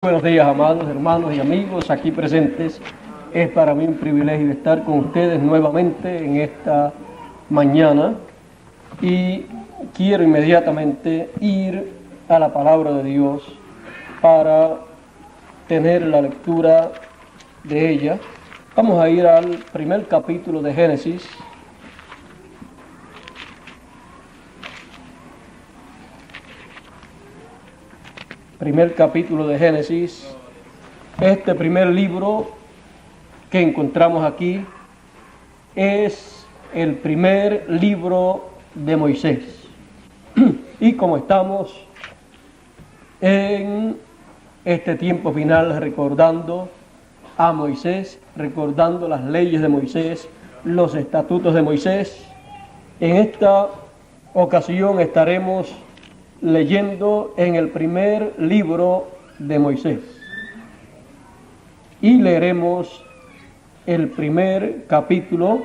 Buenos días, amados hermanos y amigos aquí presentes. Es para mí un privilegio estar con ustedes nuevamente en esta mañana y quiero inmediatamente ir a la palabra de Dios para tener la lectura de ella. Vamos a ir al primer capítulo de Génesis. Primer capítulo de Génesis. Este primer libro que encontramos aquí es el primer libro de Moisés. Y como estamos en este tiempo final recordando a Moisés, recordando las leyes de Moisés, los estatutos de Moisés, en esta ocasión estaremos leyendo en el primer libro de Moisés y leeremos el primer capítulo,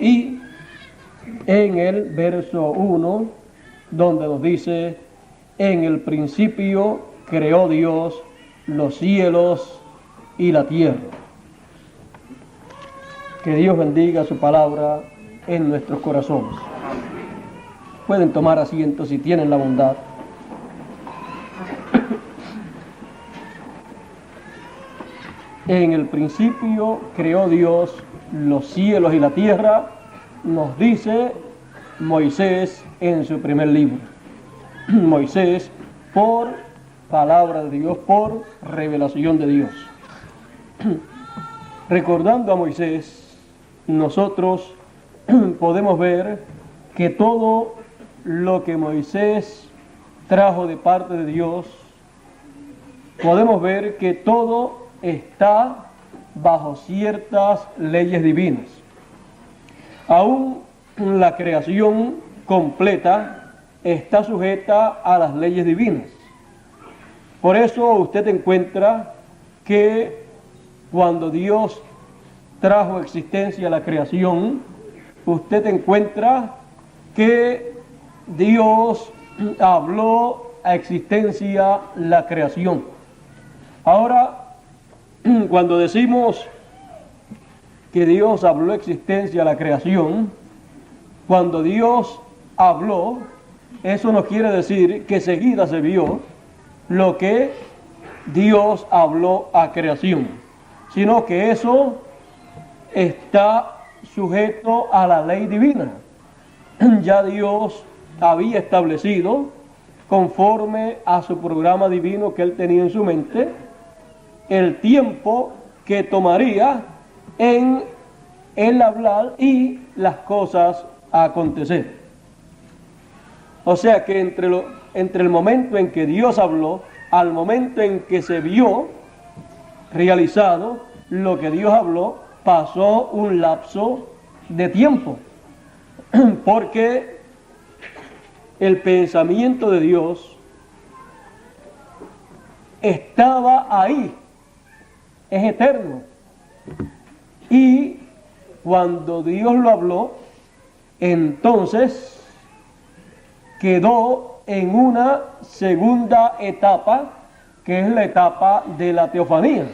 y en el verso 1, donde nos dice: en el principio creó Dios los cielos y la tierra. Que Dios bendiga su palabra en nuestros corazones. Pueden tomar asiento si tienen la bondad. En el principio creó Dios los cielos y la tierra, nos dice Moisés en su primer libro. Moisés, por palabra de Dios, por revelación de Dios. Recordando a Moisés, nosotros podemos ver que todo lo que Moisés trajo de parte de Dios, podemos ver que todo está bajo ciertas leyes divinas. Aún la creación completa está sujeta a las leyes divinas. Por eso usted encuentra que cuando Dios trajo existencia a la creación, usted encuentra que Dios habló a existencia la creación. Ahora, cuando decimos que Dios habló a existencia la creación, cuando Dios habló, eso no quiere decir que seguida se vio lo que Dios habló a creación, sino que eso está sujeto a la ley divina. Ya Dios había establecido, conforme a su programa divino que Él tenía en su mente, el tiempo que tomaría en el hablar y las cosas a acontecer. O sea que entre el momento en que Dios habló, al momento en que se vio realizado lo que Dios habló, pasó un lapso de tiempo. Porque el pensamiento de Dios estaba ahí, es eterno. Y cuando Dios lo habló, entonces quedó en una segunda etapa, que es la etapa de la teofanía.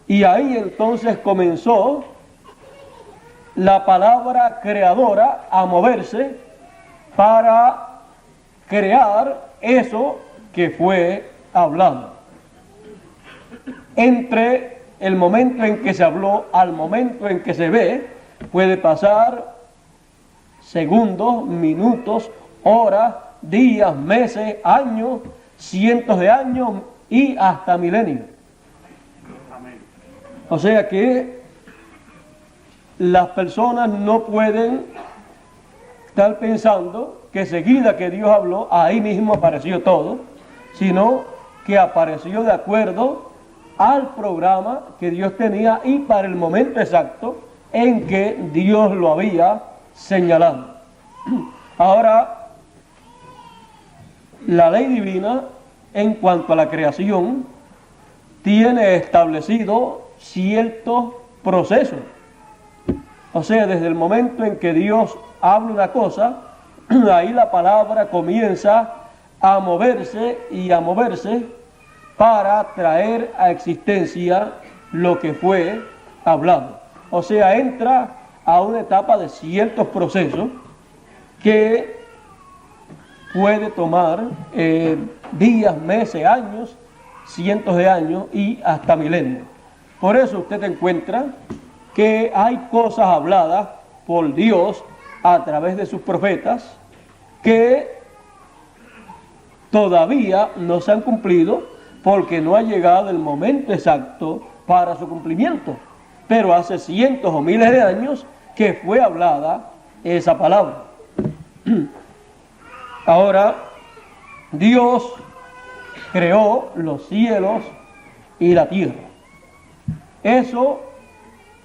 Y ahí entonces comenzó la palabra creadora a moverse para crear eso que fue hablado. Entre el momento en que se habló al momento en que se ve, puede pasar segundos, minutos, horas, días, meses, años, cientos de años y hasta milenios. O sea que las personas no pueden estar pensando que seguida que Dios habló, ahí mismo apareció todo, sino que apareció de acuerdo al programa que Dios tenía y para el momento exacto en que Dios lo había señalado. Ahora, la ley divina en cuanto a la creación tiene establecido ciertos procesos. O sea, desde el momento en que Dios habla una cosa, ahí la palabra comienza a moverse y a moverse para traer a existencia lo que fue hablado. O sea, entra a una etapa de ciertos procesos que puede tomar días, meses, años, cientos de años y hasta milenios. Por eso usted encuentra que hay cosas habladas por Dios a través de sus profetas que todavía no se han cumplido porque no ha llegado el momento exacto para su cumplimiento. Pero hace cientos o miles de años que fue hablada esa palabra. Ahora, Dios creó los cielos y la tierra. Eso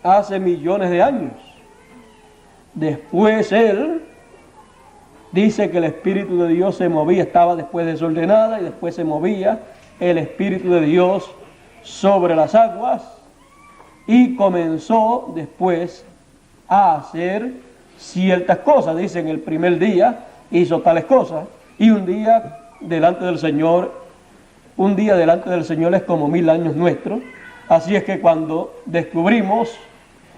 hace millones de años. Después Él dice que el Espíritu de Dios se movía, estaba después desordenada y después se movía el Espíritu de Dios sobre las aguas y comenzó después a hacer ciertas cosas. Dice, en el primer día hizo tales cosas y un día delante del Señor es como 1000 años nuestros. Así es que cuando descubrimos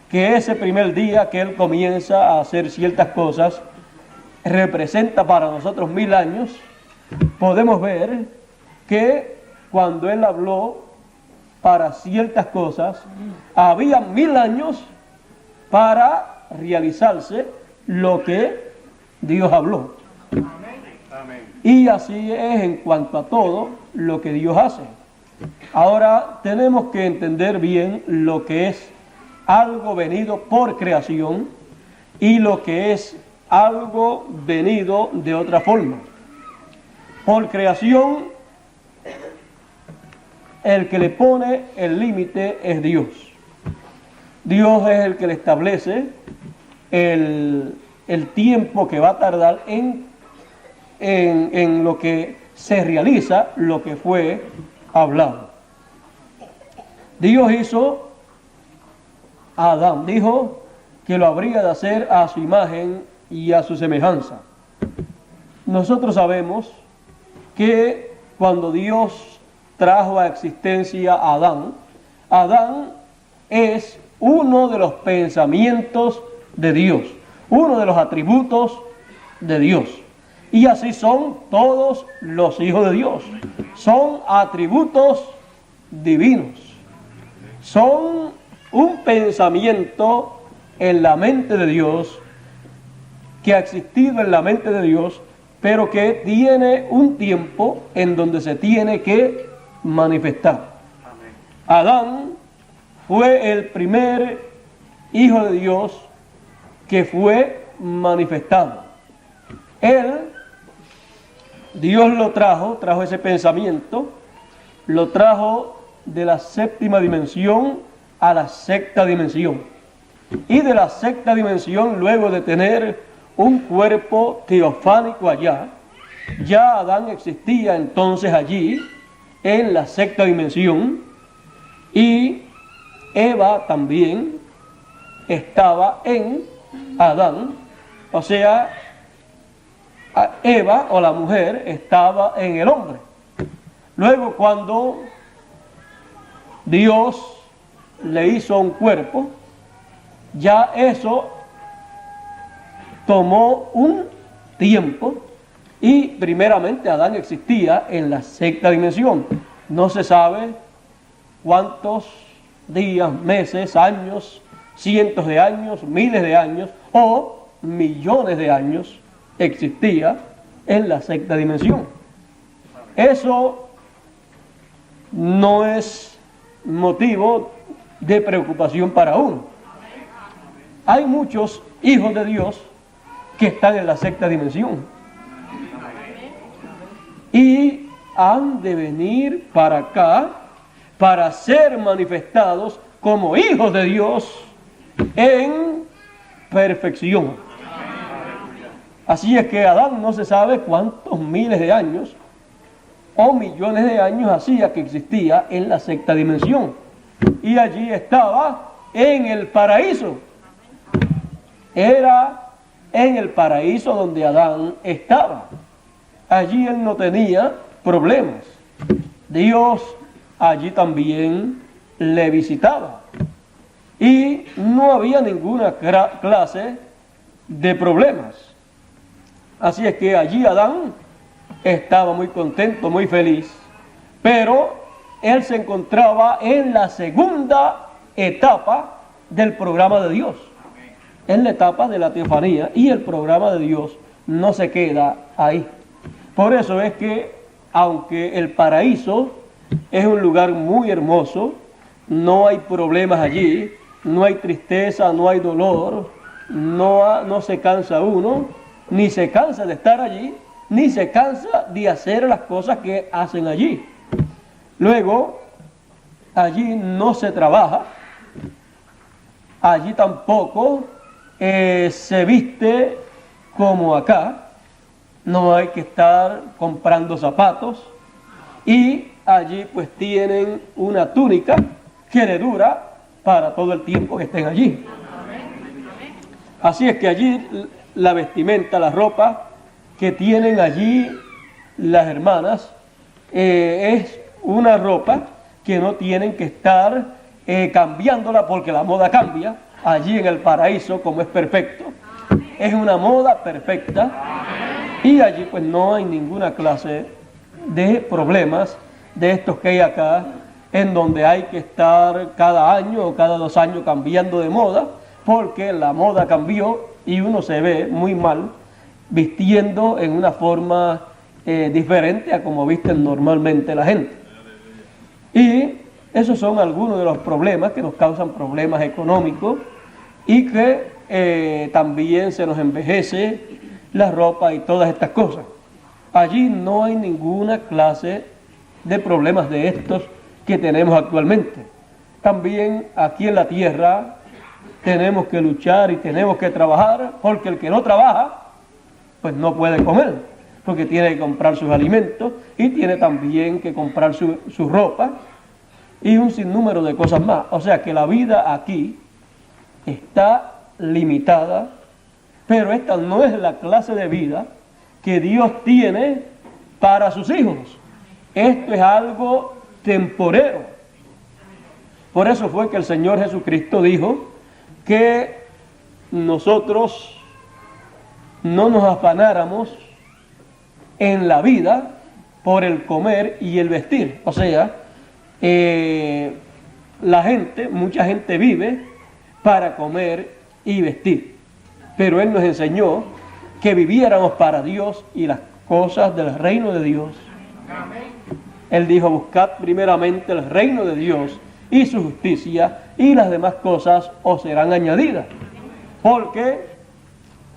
que ese primer día que Él comienza a hacer ciertas cosas representa para nosotros 1000 años, podemos ver que cuando Él habló para ciertas cosas, había 1000 años para realizarse lo que Dios habló. Amén. Y así es en cuanto a todo lo que Dios hace. Ahora tenemos que entender bien lo que es algo venido por creación y lo que es algo venido de otra forma. Por creación, el que le pone el límite es Dios. Dios es el que le establece el tiempo que va a tardar en lo que se realiza, lo que fue hablado. Dios hizo a Adán, dijo que lo habría de hacer a su imagen y a su semejanza. Nosotros sabemos que cuando Dios trajo a existencia a Adán, Adán es uno de los pensamientos de Dios, uno de los atributos de Dios. Y así son todos los hijos de Dios. Son atributos divinos. Son un pensamiento en la mente de Dios, que ha existido en la mente de Dios, pero que tiene un tiempo en donde se tiene que manifestar. Amén. Adán fue el primer hijo de Dios que fue manifestado. Él, Dios lo trajo ese pensamiento, lo trajo de la séptima dimensión a la sexta dimensión. Y de la sexta dimensión, luego de tener un cuerpo teofánico allá, ya Adán existía entonces allí, en la sexta dimensión, y Eva también estaba en Adán, o sea, Eva o la mujer estaba en el hombre. Luego, cuando Dios le hizo un cuerpo, ya eso tomó un tiempo y primeramente Adán existía en la sexta dimensión. No se sabe cuántos días, meses, años, cientos de años, miles de años o millones de años existía en la sexta dimensión. Eso no es motivo de preocupación para uno. Hay muchos hijos de Dios que están en la sexta dimensión y han de venir para acá para ser manifestados como hijos de Dios en perfección. Así es que Adán no se sabe cuántos miles de años o millones de años hacía que existía en la sexta dimensión. Y allí estaba en el paraíso. Era en el paraíso donde Adán estaba. allí él no tenía problemas. Dios allí también le visitaba. Y no había ninguna clase de problemas. Así es que allí Adán estaba muy contento, muy feliz. Pero él se encontraba en la segunda etapa del programa de Dios. En la etapa de la teofanía, y el programa de Dios no se queda ahí. Por eso es que, aunque el paraíso es un lugar muy hermoso, no hay problemas allí, no hay tristeza, no hay dolor, no se cansa uno, ni se cansa de estar allí, ni se cansa de hacer las cosas que hacen allí. Luego, allí no se trabaja, allí tampoco se viste como acá, no hay que estar comprando zapatos, y allí pues tienen una túnica que le dura para todo el tiempo que estén allí. Así es que allí la vestimenta, la ropa que tienen allí las hermanas es una ropa que no tienen que estar cambiándola, porque la moda cambia. Allí en el paraíso, como es perfecto, es una moda perfecta, y allí pues no hay ninguna clase de problemas de estos que hay acá, en donde hay que estar cada año o cada 2 años cambiando de moda, porque la moda cambió y uno se ve muy mal vistiendo en una forma diferente a como visten normalmente la gente. Y esos son algunos de los problemas que nos causan problemas económicos, y que también se nos envejece la ropa y todas estas cosas. Allí no hay ninguna clase de problemas de estos que tenemos actualmente. También aquí en la tierra tenemos que luchar y tenemos que trabajar, porque el que no trabaja pues no puede comer, porque tiene que comprar sus alimentos y tiene también que comprar su ropa y un sinnúmero de cosas más. O sea que la vida aquí está limitada, pero esta no es la clase de vida que Dios tiene para sus hijos. Esto es algo temporero. Por eso fue que el Señor Jesucristo dijo que nosotros no nos afanáramos en la vida por el comer y el vestir. O sea, mucha gente vive para comer y vestir, pero Él nos enseñó que viviéramos para Dios y las cosas del reino de Dios. Él dijo: buscad primeramente el reino de Dios y su justicia, y las demás cosas os serán añadidas. Porque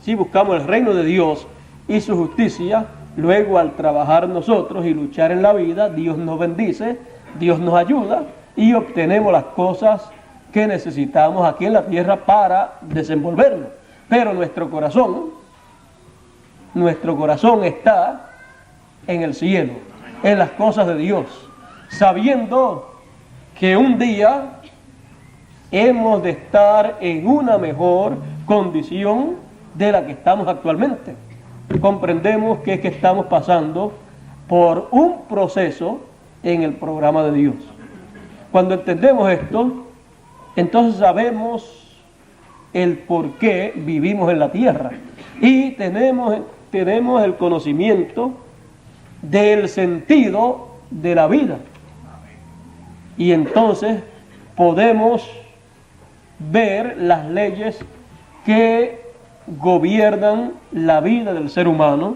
si buscamos el reino de Dios y su justicia, luego al trabajar nosotros y luchar en la vida, Dios nos bendice, Dios nos ayuda y obtenemos las cosas que necesitamos aquí en la tierra para desenvolvernos. Pero nuestro corazón está en el cielo, en las cosas de Dios, sabiendo que un día hemos de estar en una mejor condición de la que estamos actualmente. Comprendemos que es que estamos pasando por un proceso en el programa de Dios. Cuando entendemos esto, entonces sabemos el por qué vivimos en la tierra y tenemos el conocimiento del sentido de la vida, y entonces podemos ver las leyes que gobiernan la vida del ser humano,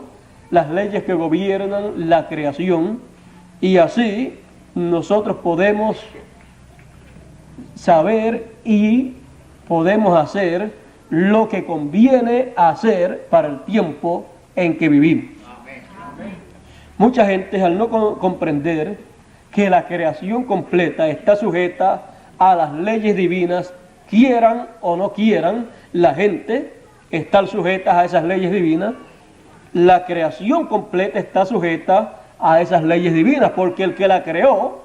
las leyes que gobiernan la creación, y así nosotros podemos saber y podemos hacer lo que conviene hacer para el tiempo en que vivimos. Mucha gente, al no comprender que la creación completa está sujeta a las leyes divinas, quieran o no quieran, la gente está sujeta a esas leyes divinas. La creación completa está sujeta a esas leyes divinas, porque el que la creó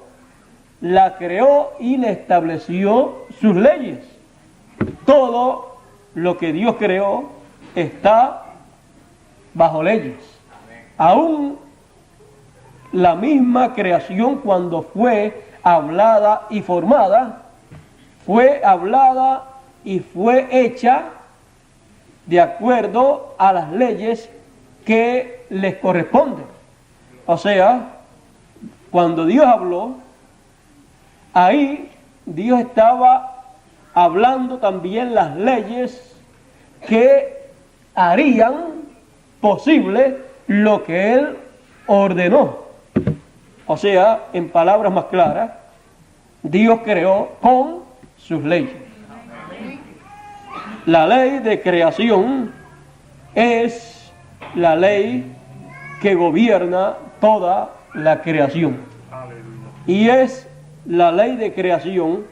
y le estableció sus leyes. Todo lo que Dios creó está bajo leyes. Aún la misma creación, cuando fue hablada y formada, fue hablada y fue hecha de acuerdo a las leyes que les corresponden. O sea, cuando Dios habló, ahí Dios estaba hablando también las leyes que harían posible lo que Él ordenó. O sea, en palabras más claras, Dios creó con sus leyes. La ley de creación es la ley que gobierna toda la creación. Y es la ley de creación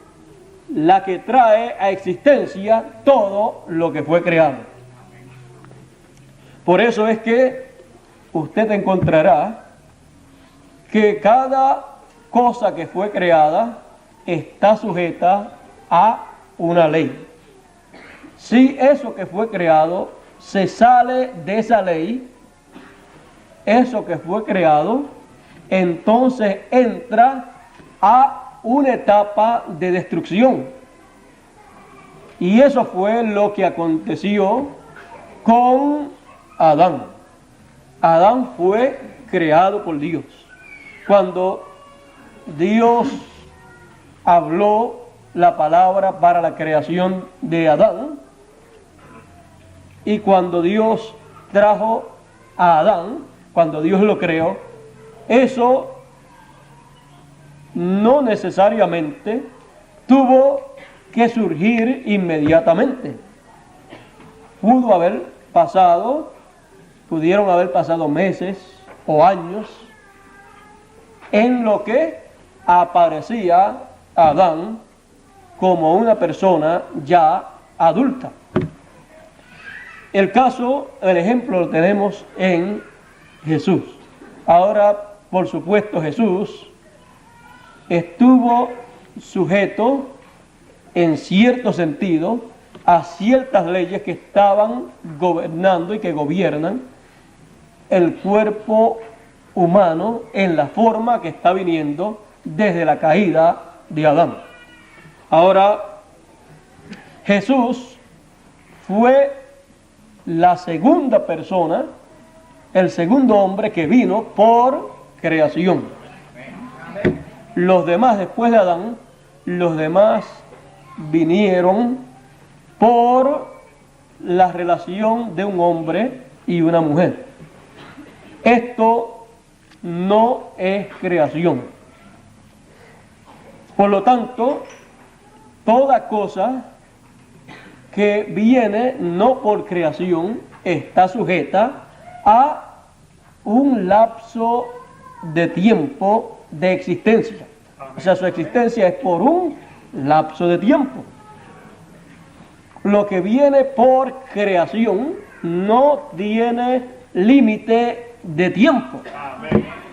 la que trae a existencia todo lo que fue creado. Por eso es que usted encontrará que cada cosa que fue creada está sujeta a una ley. Si eso que fue creado se sale de esa ley, eso que fue creado, entonces entra a una etapa de destrucción. Y eso fue lo que aconteció con Adán. Adán fue creado por Dios. Cuando Dios habló la palabra para la creación de Adán, y cuando Dios trajo a Adán, cuando Dios lo creó, eso no necesariamente tuvo que surgir inmediatamente. Pudieron haber pasado meses o años en lo que aparecía Adán como una persona ya adulta. El ejemplo lo tenemos en Jesús. Ahora, por supuesto, Jesús estuvo sujeto en cierto sentido a ciertas leyes que estaban gobernando y que gobiernan el cuerpo humano en la forma que está viniendo desde la caída de Adán. Ahora, Jesús fue la segunda persona, el segundo hombre que vino por creación. Los demás, después de Adán, los demás vinieron por la relación de un hombre y una mujer. Esto no es creación. Por lo tanto, toda cosa que viene no por creación está sujeta a un lapso de tiempo de existencia. O sea, su existencia es por un lapso de tiempo. Lo que viene por creación no tiene límite de tiempo,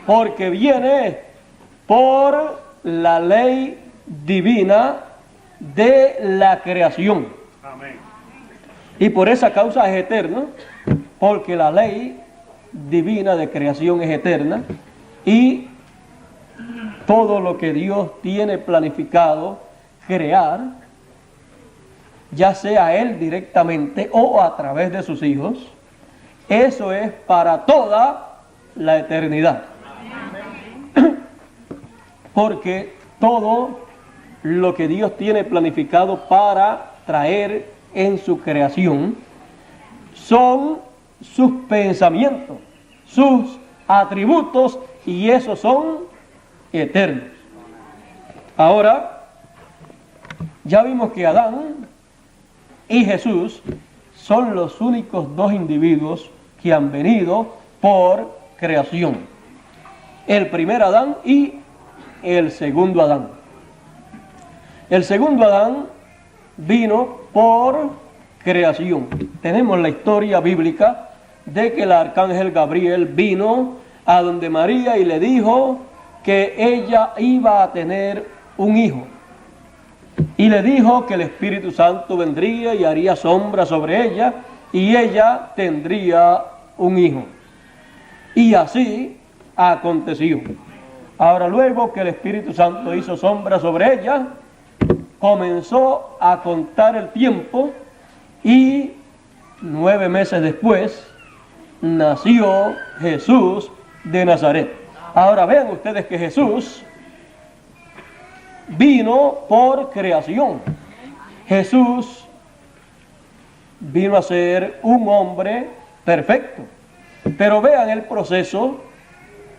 porque viene por la ley divina de la creación. Y por esa causa es eterno, porque la ley divina de creación es eterna, y todo lo que Dios tiene planificado crear, ya sea Él directamente o a través de sus hijos, eso es para toda la eternidad. Porque todo lo que Dios tiene planificado para traer en su creación son sus pensamientos, sus atributos, y esos son eternos. Ahora, ya vimos que Adán y Jesús son los únicos dos individuos que han venido por creación. El primer Adán y el segundo Adán. El segundo Adán vino por creación. Tenemos la historia bíblica de que el arcángel Gabriel vino a donde María y le dijo que ella iba a tener un hijo. Y le dijo que el Espíritu Santo vendría y haría sombra sobre ella, y ella tendría un hijo. Y así aconteció. Ahora, luego que el Espíritu Santo hizo sombra sobre ella, comenzó a contar el tiempo y 9 meses después nació Jesús de Nazaret. Ahora vean ustedes que Jesús vino por creación. Jesús vino a ser un hombre perfecto. Pero vean el proceso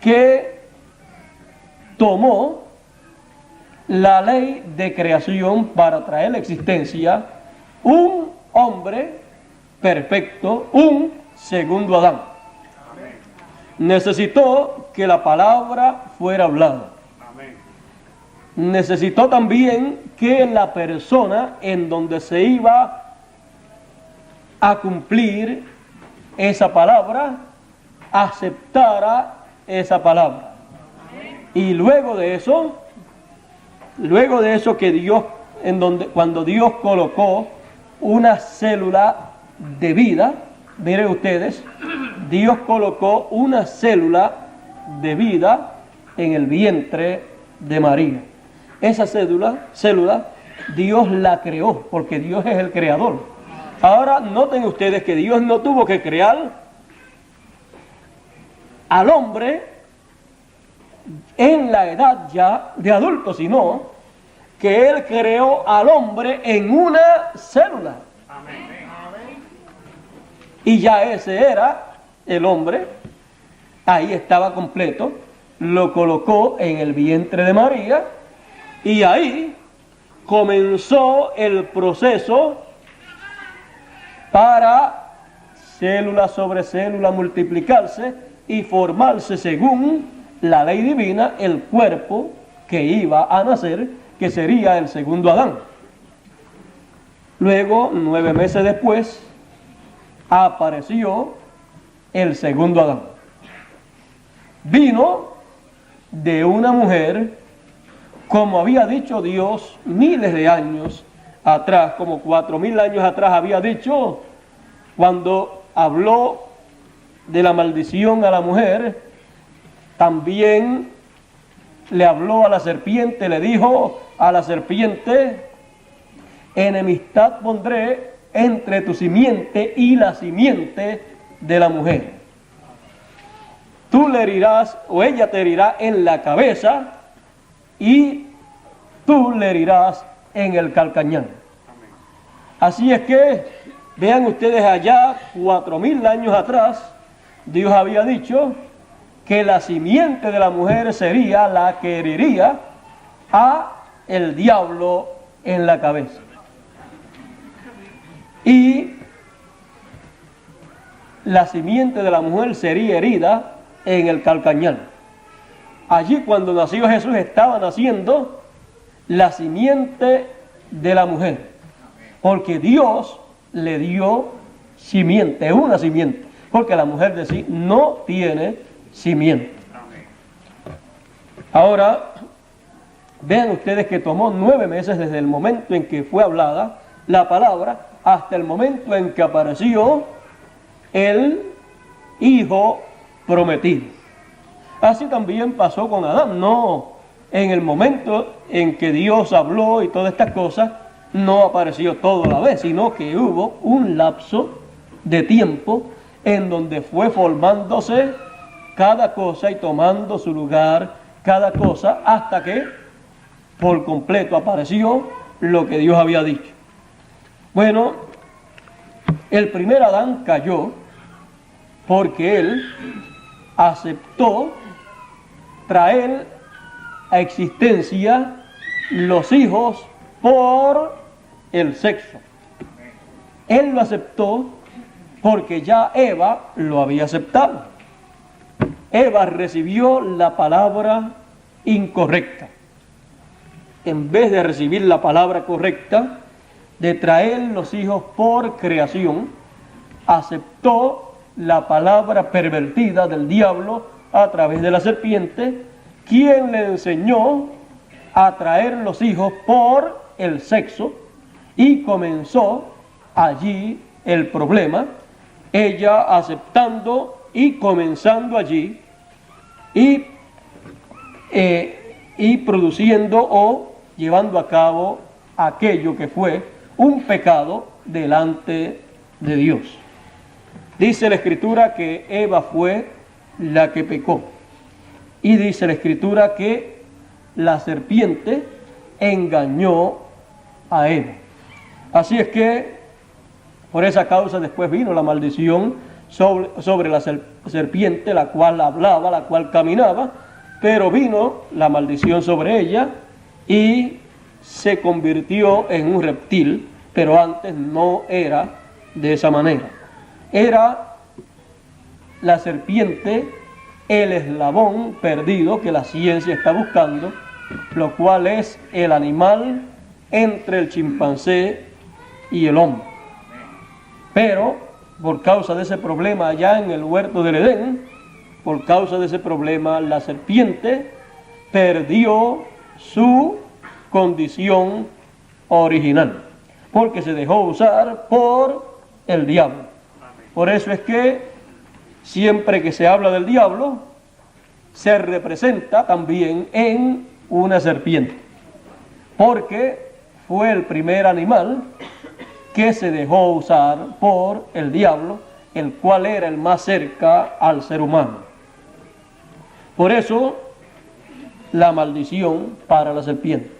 que tomó la ley de creación para traer a la existencia un hombre perfecto, un segundo Adán. Necesitó que la palabra fuera hablada. Necesitó también que la persona en donde se iba a cumplir esa palabra aceptara esa palabra. Y luego de eso que Dios, cuando Dios colocó una célula de vida, miren ustedes, Dios colocó una célula de vida en el vientre de María. Esa célula, Dios la creó, porque Dios es el creador. Ahora noten ustedes que Dios no tuvo que crear al hombre en la edad ya de adulto, sino que Él creó al hombre en una célula. Y ya ese era el hombre, ahí estaba completo, lo colocó en el vientre de María y ahí comenzó el proceso para célula sobre célula multiplicarse y formarse según la ley divina el cuerpo que iba a nacer, que sería el segundo Adán. Luego, 9 meses después, apareció el segundo Adán. Vino de una mujer, como había dicho Dios miles de años atrás, como 4000 años atrás había dicho, cuando habló de la maldición a la mujer, también le habló a la serpiente, le dijo a la serpiente: enemistad pondré entre tu simiente y la simiente de la mujer. Tú le herirás, o ella te herirá en la cabeza, y tú le herirás en el calcañar. Así es que, vean ustedes, allá 4000 años atrás, Dios había dicho que la simiente de la mujer sería la que heriría a el diablo en la cabeza. Y la simiente de la mujer sería herida en el calcañar. Allí, cuando nació Jesús, estaba naciendo la simiente de la mujer, porque Dios le dio simiente, una simiente, porque la mujer de sí no tiene simiente. Ahora, vean ustedes que tomó 9 meses desde el momento en que fue hablada la palabra hasta el momento en que apareció el Hijo prometido. Así también pasó con Adán. No, en el momento en que Dios habló y todas estas cosas, no apareció todo a la vez, sino que hubo un lapso de tiempo en donde fue formándose cada cosa y tomando su lugar cada cosa, hasta que por completo apareció lo que Dios había dicho. Bueno, el primer Adán cayó porque él aceptó traer a existencia los hijos por el sexo. Él lo aceptó porque ya Eva lo había aceptado. Eva recibió la palabra incorrecta. En vez de recibir la palabra correcta, de traer los hijos por creación, aceptó la palabra pervertida del diablo a través de la serpiente, quien le enseñó a traer los hijos por el sexo, y comenzó allí el problema, ella aceptando y comenzando allí y produciendo o llevando a cabo aquello que fue un pecado delante de Dios. Dice la Escritura que Eva fue la que pecó. Y dice la Escritura que la serpiente engañó a Eva. Así es que por esa causa después vino la maldición sobre la serpiente, la cual hablaba, la cual caminaba, pero vino la maldición sobre ella y se convirtió en un reptil, pero antes no era de esa manera. Era la serpiente el eslabón perdido que la ciencia está buscando, lo cual es el animal entre el chimpancé y el hombre. Pero por causa de ese problema allá en el huerto del Edén, por causa de ese problema la serpiente perdió su condición original, porque se dejó usar por el diablo. Por eso es que siempre que se habla del diablo, se representa también en una serpiente, porque fue el primer animal que se dejó usar por el diablo, el cual era el más cerca al ser humano. Por eso, la maldición para la serpiente.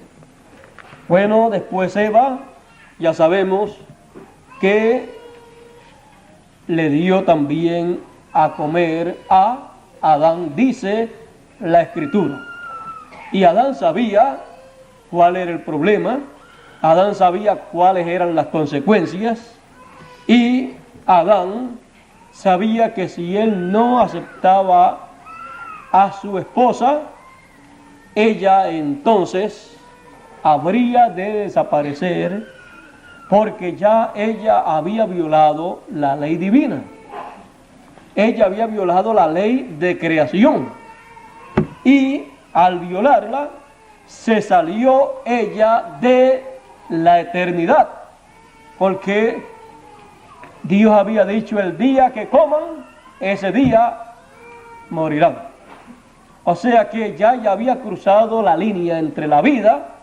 Bueno, después Eva, ya sabemos que le dio también a comer a Adán, dice la Escritura. Y Adán sabía cuál era el problema, Adán sabía cuáles eran las consecuencias, y Adán sabía que si él no aceptaba a su esposa, ella entonces habría de desaparecer, porque ya ella había violado la ley divina. Ella había violado la ley de creación, y al violarla se salió ella de la eternidad, porque Dios había dicho: el día que coman, ese día morirán. O sea que ya había cruzado la línea entre la vida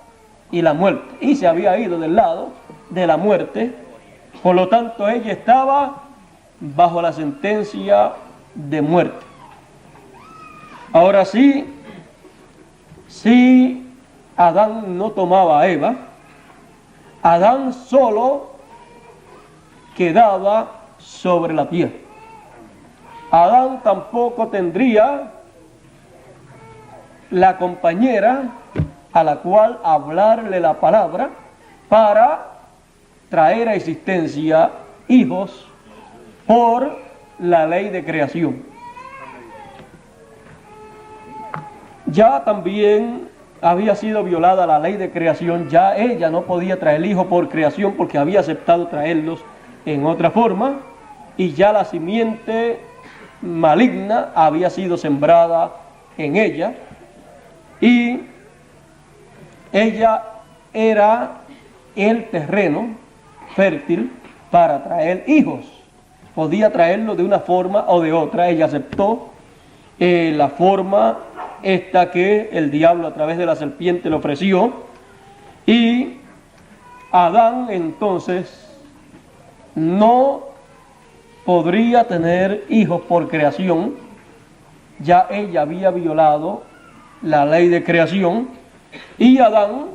y la muerte, y se había ido del lado de la muerte. Por lo tanto, ella estaba bajo la sentencia de muerte. Ahora sí, si Adán no tomaba a Eva, Adán solo quedaba sobre la tierra. Adán tampoco tendría la compañera a la cual hablarle la palabra para traer a existencia hijos por la ley de creación. Ya también había sido violada la ley de creación, ya ella no podía traer hijos por creación porque había aceptado traerlos en otra forma, y ya la simiente maligna había sido sembrada en ella, y ella era el terreno fértil para traer hijos. Podía traerlo de una forma o de otra. Ella aceptó la forma esta que el diablo a través de la serpiente le ofreció, y Adán entonces no podría tener hijos por creación. Ya ella había violado la ley de creación, y Adán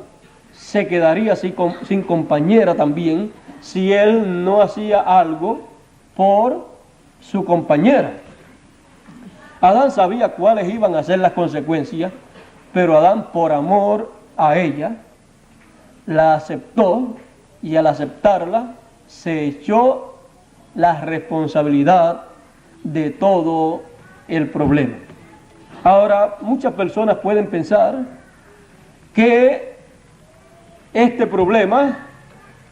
se quedaría sin compañera también si él no hacía algo por su compañera. Adán sabía cuáles iban a ser las consecuencias, pero Adán, por amor a ella, la aceptó, y al aceptarla se echó la responsabilidad de todo el problema. Ahora, muchas personas pueden pensar que este problema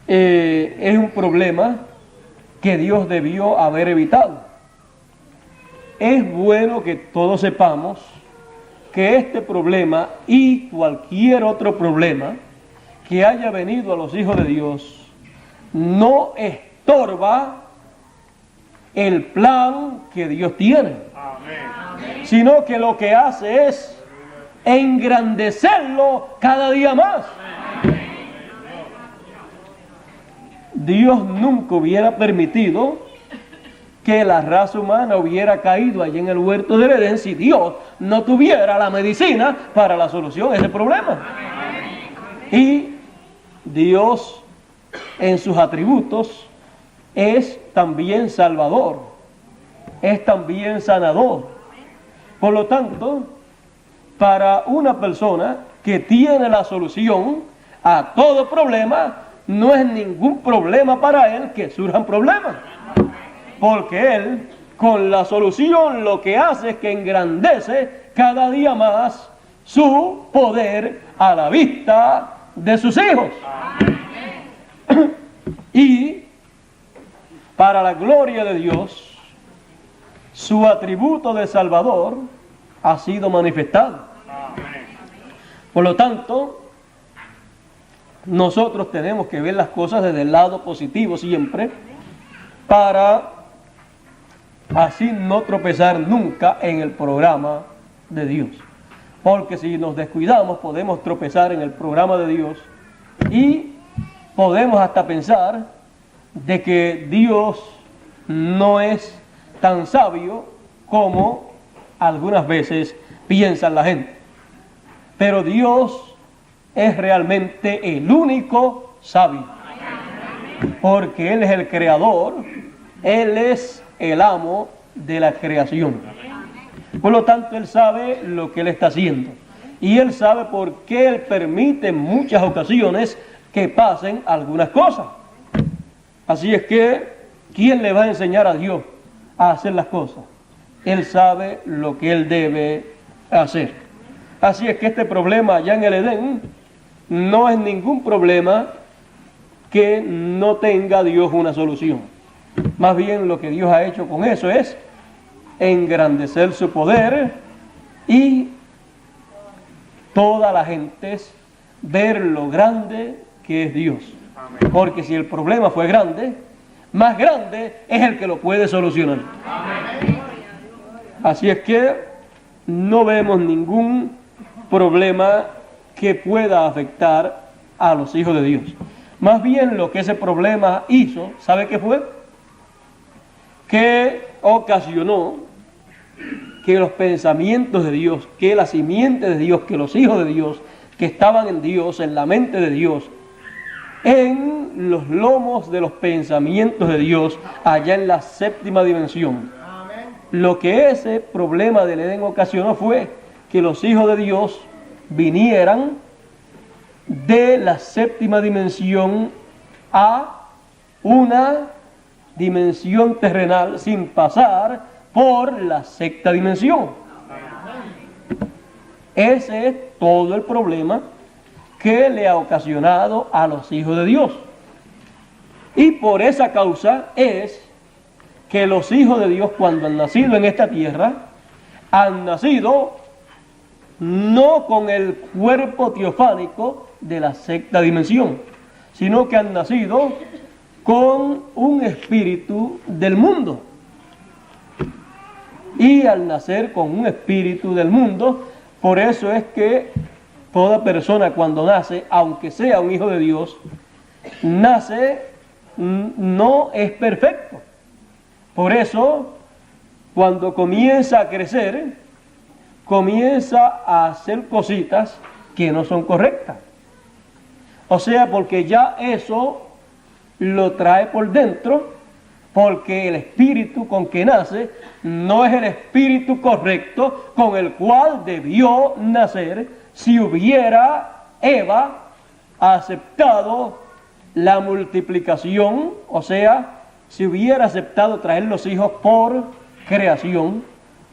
es un problema que Dios debió haber evitado. Es bueno que todos sepamos que este problema y cualquier otro problema que haya venido a los hijos de Dios no estorba el plan que Dios tiene, sino que lo que hace es engrandecerlo cada día más. Dios nunca hubiera permitido que la raza humana hubiera caído allí en el huerto del Edén si Dios no tuviera la medicina para la solución a ese problema. Y Dios, en sus atributos, es también salvador, es también sanador. Por lo tanto, para una persona que tiene la solución a todo problema, no es ningún problema para él que surjan problemas, porque él, con la solución, lo que hace es que engrandece cada día más su poder a la vista de sus hijos. Y para la gloria de Dios, su atributo de Salvador ha sido manifestado. Por lo tanto, nosotros tenemos que ver las cosas desde el lado positivo siempre, para así no tropezar nunca en el programa de Dios. Porque si nos descuidamos, podemos tropezar en el programa de Dios y podemos hasta pensar de que Dios no es tan sabio como algunas veces piensa la gente. Pero Dios es realmente el único sabio, porque Él es el creador, Él es el amo de la creación. Por lo tanto, Él sabe lo que Él está haciendo, y Él sabe por qué Él permite en muchas ocasiones que pasen algunas cosas. Así es que, ¿quién le va a enseñar a Dios a hacer las cosas? Él sabe lo que Él debe hacer. Así es que este problema allá en el Edén no es ningún problema que no tenga Dios una solución. Más bien lo que Dios ha hecho con eso es engrandecer su poder y toda la gente ver lo grande que es Dios. Porque si el problema fue grande, más grande es el que lo puede solucionar. Así es que no vemos ningún problema que pueda afectar a los hijos de Dios. Más bien lo que ese problema hizo, ¿sabe qué fue? Que ocasionó que los pensamientos de Dios, que la simiente de Dios, que los hijos de Dios, que estaban en Dios, en la mente de Dios, en los lomos de los pensamientos de Dios, allá en la séptima dimensión. Lo que ese problema del Edén ocasionó fue que los hijos de Dios vinieran de la séptima dimensión a una dimensión terrenal sin pasar por la sexta dimensión. Ese es todo el problema que le ha ocasionado a los hijos de Dios. Y por esa causa es que los hijos de Dios, cuando han nacido en esta tierra, han nacido no con el cuerpo teofánico de la sexta dimensión, sino que han nacido con un espíritu del mundo. Y al nacer con un espíritu del mundo, por eso es que toda persona cuando nace, aunque sea un hijo de Dios, nace, no es perfecto. Por eso, cuando comienza a crecer, comienza a hacer cositas que no son correctas. O sea, porque ya eso lo trae por dentro, porque el espíritu con que nace no es el espíritu correcto con el cual debió nacer si hubiera Eva aceptado la multiplicación, o sea, si hubiera aceptado traer los hijos por creación,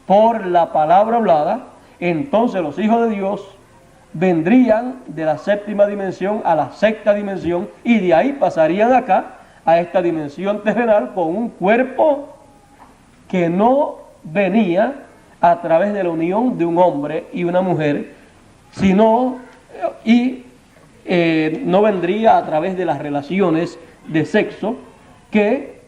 por la palabra hablada, entonces los hijos de Dios vendrían de la séptima dimensión a la sexta dimensión y de ahí pasarían acá a esta dimensión terrenal con un cuerpo que no venía a través de la unión de un hombre y una mujer, sino no vendría a través de las relaciones de sexo que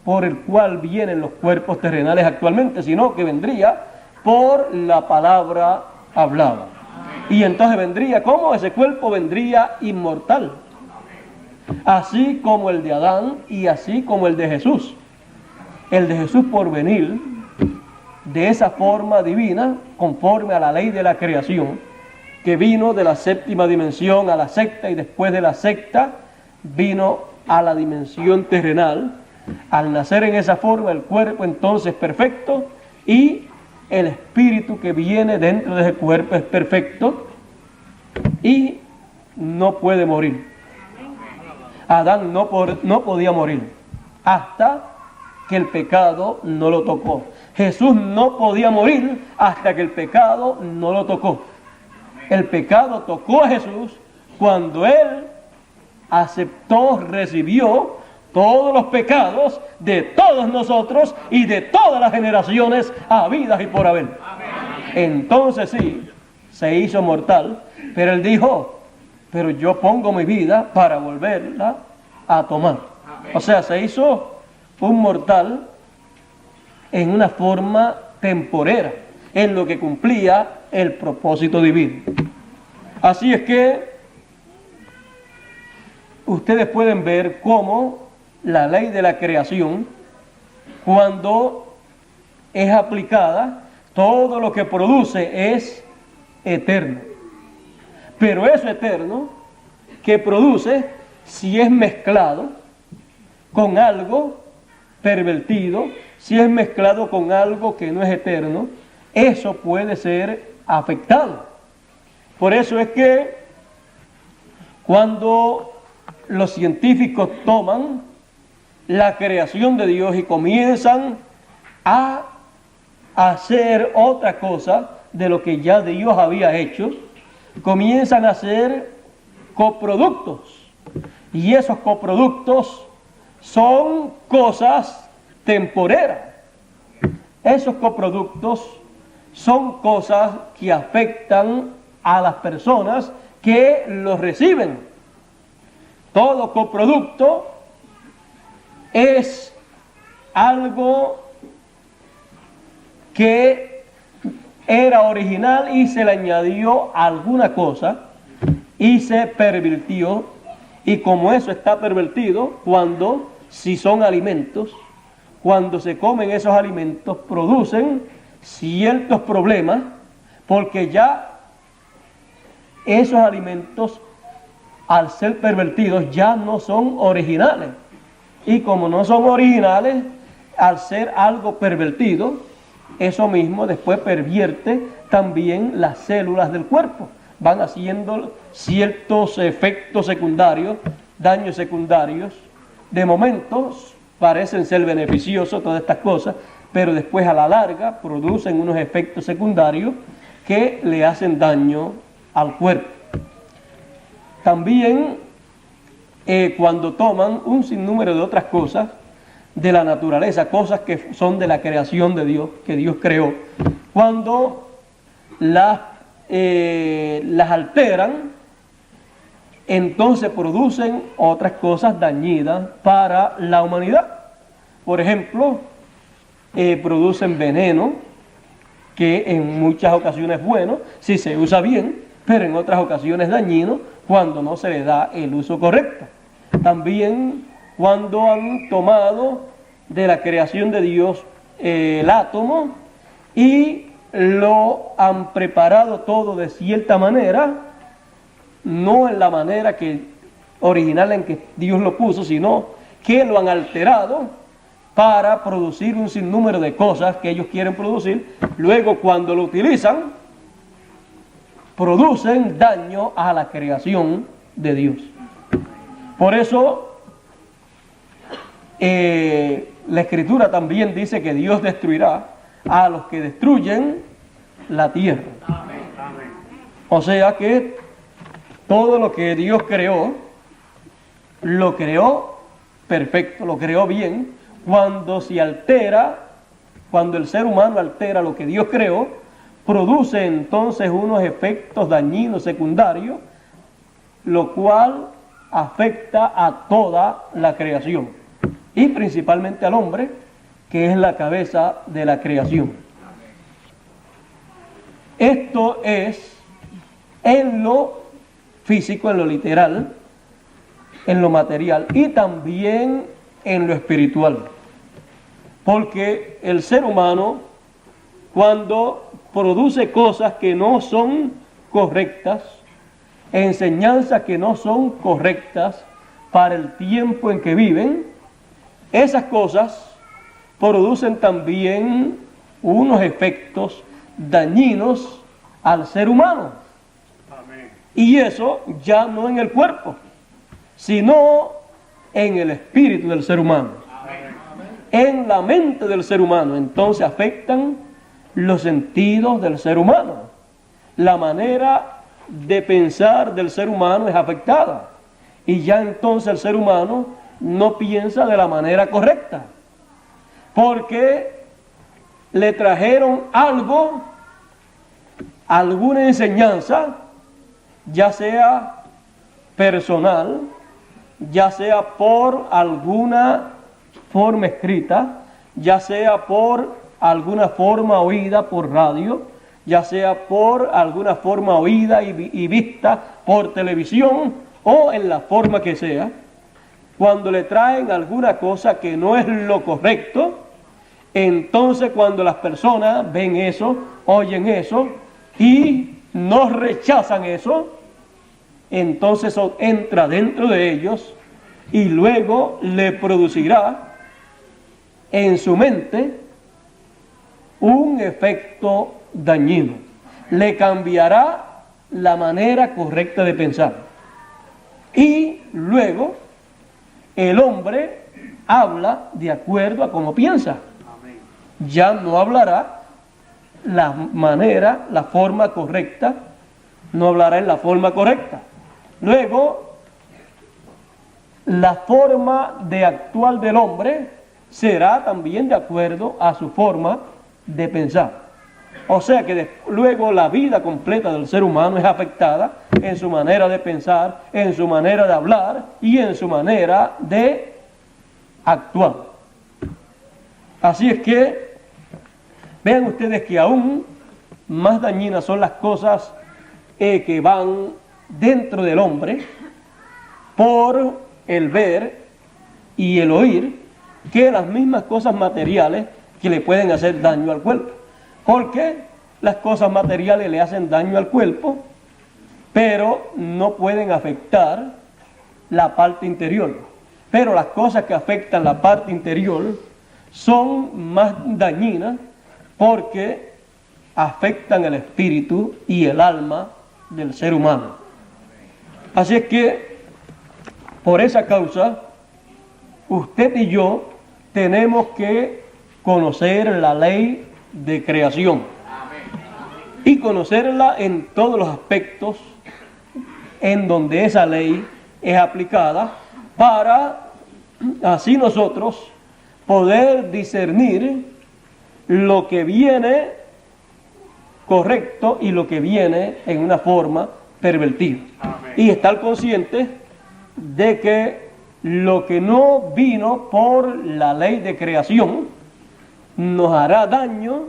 por el cual vienen los cuerpos terrenales actualmente, sino que vendría por la palabra hablada. Y entonces vendría, ¿cómo? Ese cuerpo vendría inmortal, así como el de Adán y así como el de Jesús. El de Jesús por venir de esa forma divina, conforme a la ley de la creación, que vino de la séptima dimensión a la sexta, y después de la sexta vino a la dimensión terrenal. Al nacer en esa forma, el cuerpo entonces perfecto, y el espíritu que viene dentro de ese cuerpo es perfecto y no puede morir. Adán no podía morir hasta que el pecado no lo tocó. Jesús no podía morir hasta que el pecado no lo tocó. El pecado tocó a Jesús cuando Él aceptó, recibió todos los pecados de todos nosotros y de todas las generaciones habidas y por haber. Entonces sí, se hizo mortal, pero Él dijo, pero yo pongo mi vida para volverla a tomar. O sea, se hizo un mortal en una forma temporera, en lo que cumplía el propósito divino. Así es que ustedes pueden ver cómo la ley de la creación, cuando es aplicada, todo lo que produce es eterno. Pero eso eterno que produce, si es mezclado con algo pervertido, si es mezclado con algo que no es eterno, eso puede ser afectado. Por eso es que cuando los científicos toman la creación de Dios y comienzan a hacer otra cosa de lo que ya Dios había hecho, comienzan a hacer coproductos. Y esos coproductos son cosas temporeras. Esos coproductos son cosas que afectan a las personas que los reciben. Todo coproducto es algo que era original y se le añadió alguna cosa y se pervirtió. Y como eso está pervertido, si son alimentos, cuando se comen esos alimentos, producen ciertos problemas, porque ya esos alimentos, al ser pervertidos, ya no son originales. Y como no son originales, al ser algo pervertido, eso mismo después pervierte también las células del cuerpo. Van haciendo ciertos efectos secundarios, daños secundarios. De momento parecen ser beneficiosos todas estas cosas, pero después a la larga producen unos efectos secundarios que le hacen daño al cuerpo. También cuando toman un sinnúmero de otras cosas de la naturaleza, cosas que son de la creación de Dios, que Dios creó, cuando las alteran, entonces producen otras cosas dañinas para la humanidad. Por ejemplo, producen veneno, que en muchas ocasiones es bueno si se usa bien, pero en otras ocasiones dañino cuando no se le da el uso correcto. También cuando han tomado de la creación de Dios el átomo y lo han preparado todo de cierta manera, no en la manera original en que Dios lo puso, sino que lo han alterado para producir un sinnúmero de cosas que ellos quieren producir. Luego, cuando lo utilizan, producen daño a la creación de Dios. Por eso la Escritura también dice que Dios destruirá a los que destruyen la tierra. O sea que todo lo que Dios creó, lo creó perfecto, lo creó bien. Cuando se altera, cuando el ser humano altera lo que Dios creó, produce entonces unos efectos dañinos secundarios, lo cual afecta a toda la creación. y principalmente al hombre, que es la cabeza de la creación. Esto es en lo físico, en lo literal, en lo material y también en lo espiritual. Porque el ser humano, cuando produce cosas que no son correctas, enseñanzas que no son correctas para el tiempo en que viven, esas cosas producen también unos efectos dañinos al ser humano. Amén. Y eso ya no en el cuerpo, sino en el espíritu del ser humano. Amén. En la mente del ser humano. Entonces afectan los sentidos del ser humano. La manera de pensar del ser humano es afectada. Y ya entonces el ser humano no piensa de la manera correcta. Porque le trajeron algo, alguna enseñanza, ya sea personal, ya sea por alguna forma escrita, ya sea por alguna forma oída por radio, ya sea por alguna forma oída y vista por televisión o en la forma que sea. Cuando le traen alguna cosa que no es lo correcto, entonces cuando las personas ven eso, oyen eso y no rechazan eso, entonces eso entra dentro de ellos y luego le producirá en su mente un efecto dañino. Le cambiará la manera correcta de pensar. Y luego el hombre habla de acuerdo a cómo piensa. Ya no hablará la manera, la forma correcta, no hablará en la forma correcta. Luego, la forma de actuar del hombre será también de acuerdo a su forma de pensar. O sea que luego la vida completa del ser humano es afectada en su manera de pensar, en su manera de hablar y en su manera de actuar. Así es que vean ustedes que aún más dañinas son las cosas que van dentro del hombre por el ver y el oír que las mismas cosas materiales que le pueden hacer daño al cuerpo. Porque las cosas materiales le hacen daño al cuerpo, pero no pueden afectar la parte interior. Pero las cosas que afectan la parte interior son más dañinas porque afectan el espíritu y el alma del ser humano. Así es que, por esa causa, usted y yo tenemos que conocer la ley de creación y conocerla en todos los aspectos en donde esa ley es aplicada para así nosotros poder discernir lo que viene correcto y lo que viene en una forma pervertida. Amén. Y estar consciente de que lo que no vino por la ley de creación nos hará daño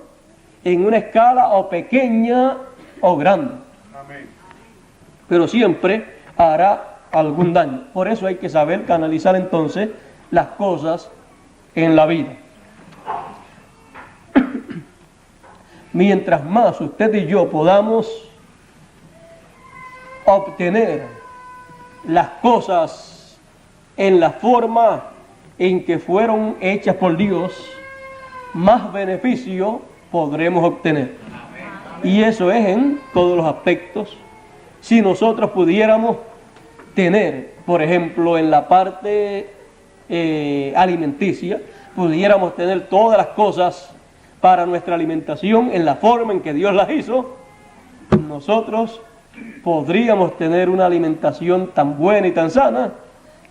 en una escala o pequeña o grande. Amén. Pero siempre hará algún daño. Por eso hay que saber canalizar entonces las cosas en la vida. Mientras más usted y yo podamos obtener las cosas en la forma en que fueron hechas por Dios, más beneficio podremos obtener. Y eso es en todos los aspectos. Si nosotros pudiéramos tener, por ejemplo, en la parte alimenticia, pudiéramos tener todas las cosas para nuestra alimentación en la forma en que Dios las hizo, nosotros podríamos tener una alimentación tan buena y tan sana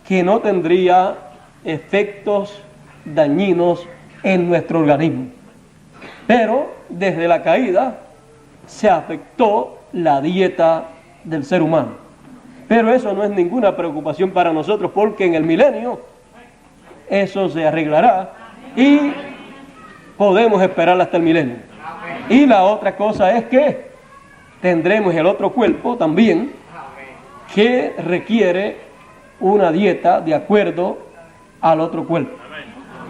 que no tendría efectos dañinos en nuestro organismo. Pero desde la caída se afectó la dieta del ser humano. Pero eso no es ninguna preocupación para nosotros, porque en el milenio eso se arreglará y podemos esperar hasta el milenio. Y la otra cosa es que tendremos el otro cuerpo también que requiere una dieta de acuerdo al otro cuerpo.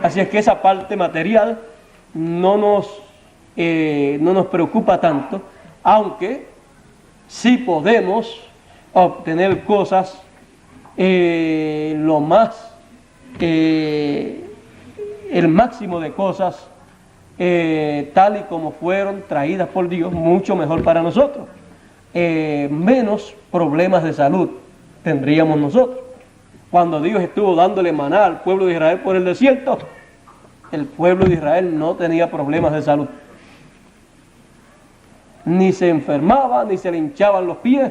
Así es que esa parte material no nos preocupa tanto, aunque sí podemos obtener cosas el máximo de cosas tal y como fueron traídas por Dios, mucho mejor para nosotros. Menos problemas de salud tendríamos nosotros. Cuando Dios estuvo dándole maná al pueblo de Israel por el desierto, el pueblo de Israel no tenía problemas de salud. Ni se enfermaba, ni se le hinchaban los pies,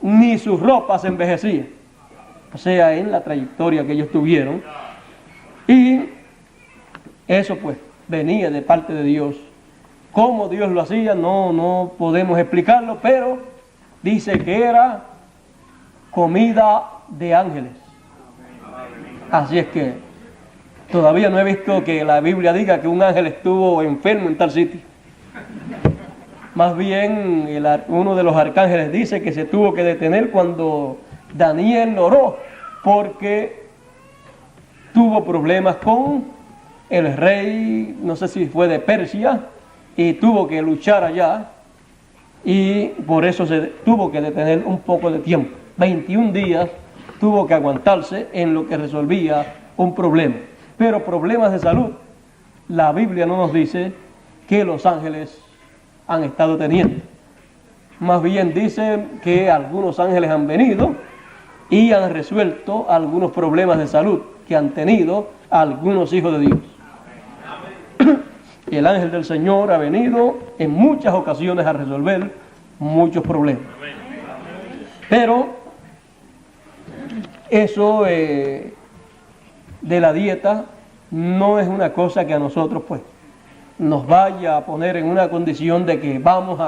ni sus ropas se envejecían. O sea, en la trayectoria que ellos tuvieron. Y eso pues venía de parte de Dios. Cómo Dios lo hacía no podemos explicarlo, pero dice que era comida de ángeles. Así es que todavía no he visto que la Biblia diga que un ángel estuvo enfermo en tal sitio. Más bien uno de los arcángeles dice que se tuvo que detener cuando Daniel oró porque tuvo problemas con el rey, no sé si fue de Persia, y tuvo que luchar allá y por eso se tuvo que detener un poco de tiempo. 21 días tuvo que aguantarse en lo que resolvía un problema. Pero problemas de salud, la Biblia no nos dice que los ángeles han estado teniendo. Más bien dice que algunos ángeles han venido y han resuelto algunos problemas de salud que han tenido algunos hijos de Dios. El ángel del Señor ha venido en muchas ocasiones a resolver muchos problemas. Pero eso de la dieta no es una cosa que a nosotros pues nos vaya a poner en una condición de que vamos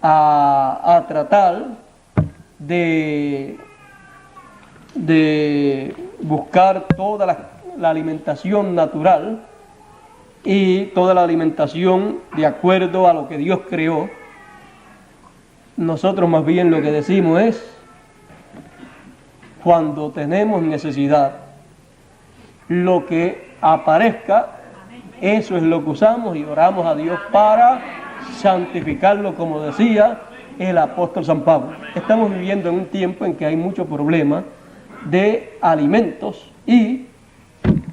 a tratar de buscar toda la alimentación natural y toda la alimentación de acuerdo a lo que Dios creó. Nosotros más bien lo que decimos es, cuando tenemos necesidad, lo que aparezca, eso es lo que usamos y oramos a Dios para santificarlo, como decía el apóstol San Pablo. Estamos viviendo en un tiempo en que hay muchos problemas de alimentos y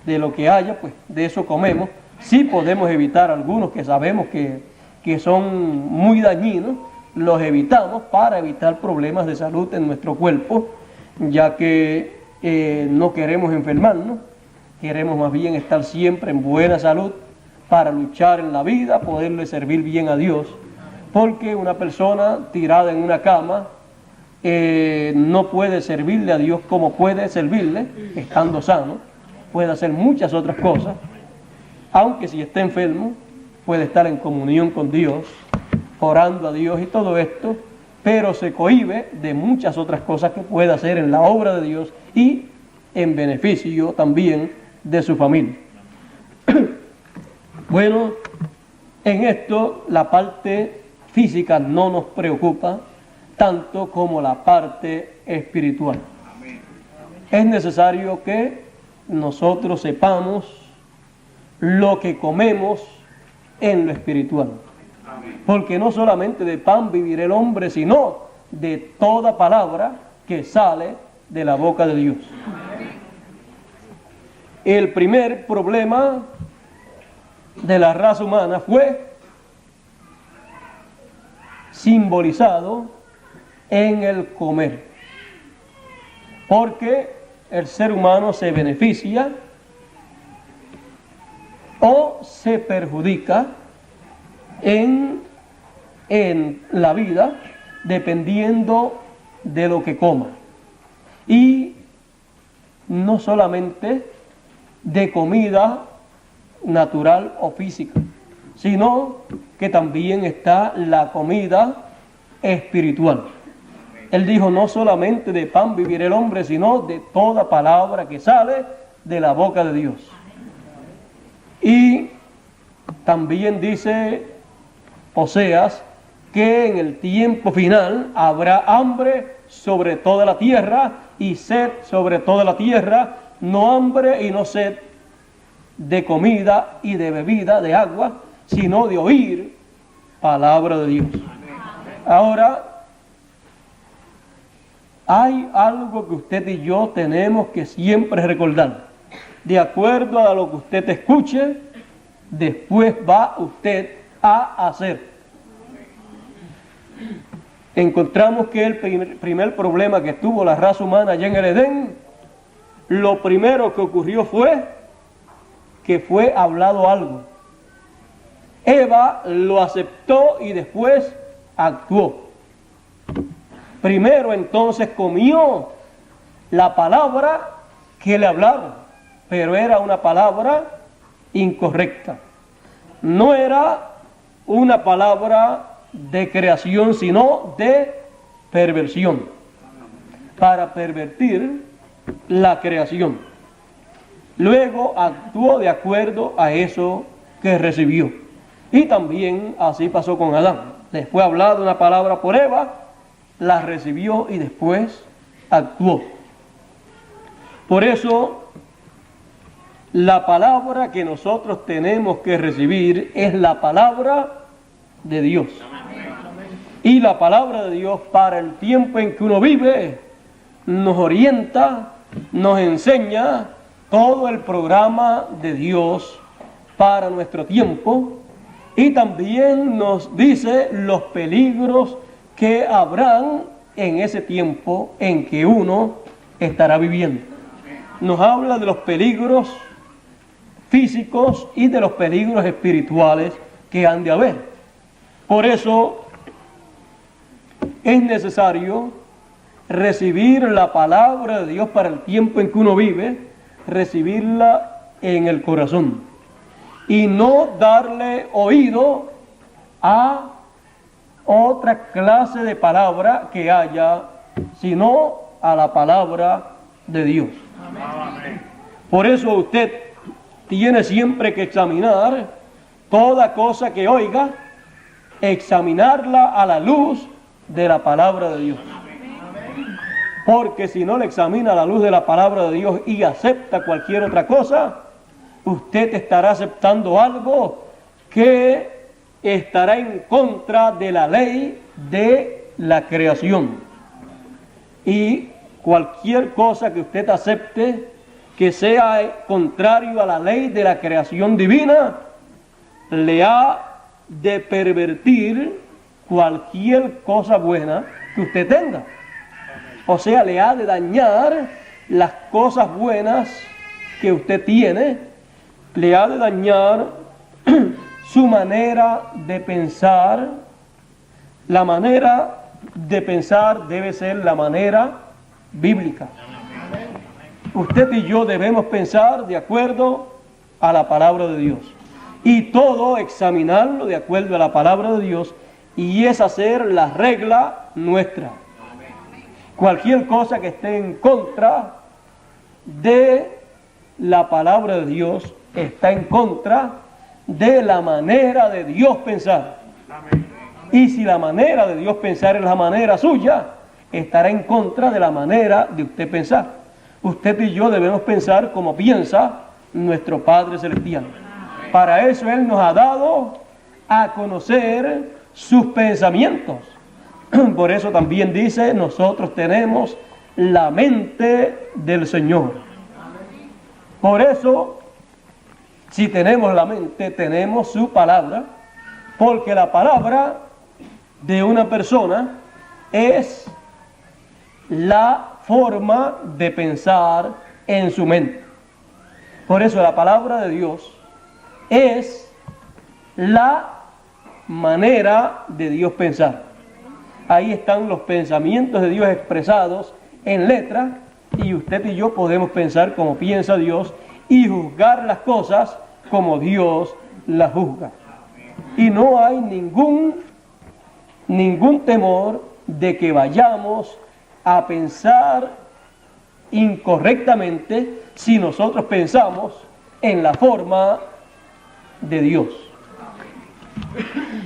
de lo que haya, pues de eso comemos. Sí podemos evitar algunos que sabemos que son muy dañinos, los evitamos para evitar problemas de salud en nuestro cuerpo, ya que no queremos enfermarnos, queremos más bien estar siempre en buena salud para luchar en la vida, poderle servir bien a Dios, porque una persona tirada en una cama no puede servirle a Dios como puede servirle estando sano, puede hacer muchas otras cosas, aunque si está enfermo puede estar en comunión con Dios, orando a Dios y todo esto, pero se cohíbe de muchas otras cosas que puede hacer en la obra de Dios y en beneficio también de su familia. Bueno, en esto la parte física no nos preocupa tanto como la parte espiritual. Es necesario que nosotros sepamos lo que comemos en lo espiritual. Porque no solamente de pan vivirá el hombre, sino de toda palabra que sale de la boca de Dios. El primer problema de la raza humana fue simbolizado en el comer. Porque el ser humano se beneficia o se perjudica en la vida dependiendo de lo que coma. Y no solamente de comida natural o física, sino que también está la comida espiritual. Él dijo, no solamente de pan vivirá el hombre, sino de toda palabra que sale de la boca de Dios. Y también dice Oseas que en el tiempo final habrá hambre sobre toda la tierra y sed sobre toda la tierra, no hambre y no sed de comida y de bebida, de agua, sino de oír palabra de Dios. Ahora, hay algo que usted y yo tenemos que siempre recordar. De acuerdo a lo que usted escuche, después va usted a hacer. Encontramos que el primer problema que tuvo la raza humana allá en el Edén, lo primero que ocurrió fue que fue hablado algo. Eva lo aceptó y después actuó. Primero entonces comió la palabra que le hablaron, pero era una palabra incorrecta. No era una palabra de creación, sino de perversión, para pervertir la creación. Luego actuó de acuerdo a eso que recibió. Y también así pasó con Adán. Le fue hablada una palabra por Eva, la recibió y después actuó. Por eso, la palabra que nosotros tenemos que recibir es la palabra de Dios. Y la palabra de Dios para el tiempo en que uno vive nos orienta, nos enseña todo el programa de Dios para nuestro tiempo y también nos dice los peligros que habrán en ese tiempo en que uno estará viviendo. Nos habla de los peligros físicos y de los peligros espirituales que han de haber. Por eso es necesario recibir la palabra de Dios para el tiempo en que uno vive, recibirla en el corazón y no darle oído a otra clase de palabra que haya, sino a la palabra de Dios. Por eso usted tiene siempre que examinar toda cosa que oiga, examinarla a la luz de la palabra de Dios. Porque si no le examina a la luz de la palabra de Dios y acepta cualquier otra cosa, usted estará aceptando algo que estará en contra de la ley de la creación. Y cualquier cosa que usted acepte que sea contrario a la ley de la creación divina, le ha de pervertir cualquier cosa buena que usted tenga. O sea, le ha de dañar las cosas buenas que usted tiene, le ha de dañar su manera de pensar. La manera de pensar debe ser la manera bíblica. Usted y yo debemos pensar de acuerdo a la palabra de Dios. Y todo examinarlo de acuerdo a la palabra de Dios, y es hacer la regla nuestra. Cualquier cosa que esté en contra de la palabra de Dios está en contra de la manera de Dios pensar. Y si la manera de Dios pensar es la manera suya, estará en contra de la manera de usted pensar. Usted y yo debemos pensar como piensa nuestro Padre Celestial. Para eso Él nos ha dado a conocer sus pensamientos. Por eso también dice, nosotros tenemos la mente del Señor. Por eso, si tenemos la mente, tenemos su palabra, porque la palabra de una persona es la forma de pensar en su mente. Por eso la palabra de Dios es la manera de Dios pensar. Ahí están los pensamientos de Dios expresados en letra, y usted y yo podemos pensar como piensa Dios y juzgar las cosas como Dios las juzga. Y no hay ningún temor de que vayamos a pensar incorrectamente si nosotros pensamos en la forma de Dios.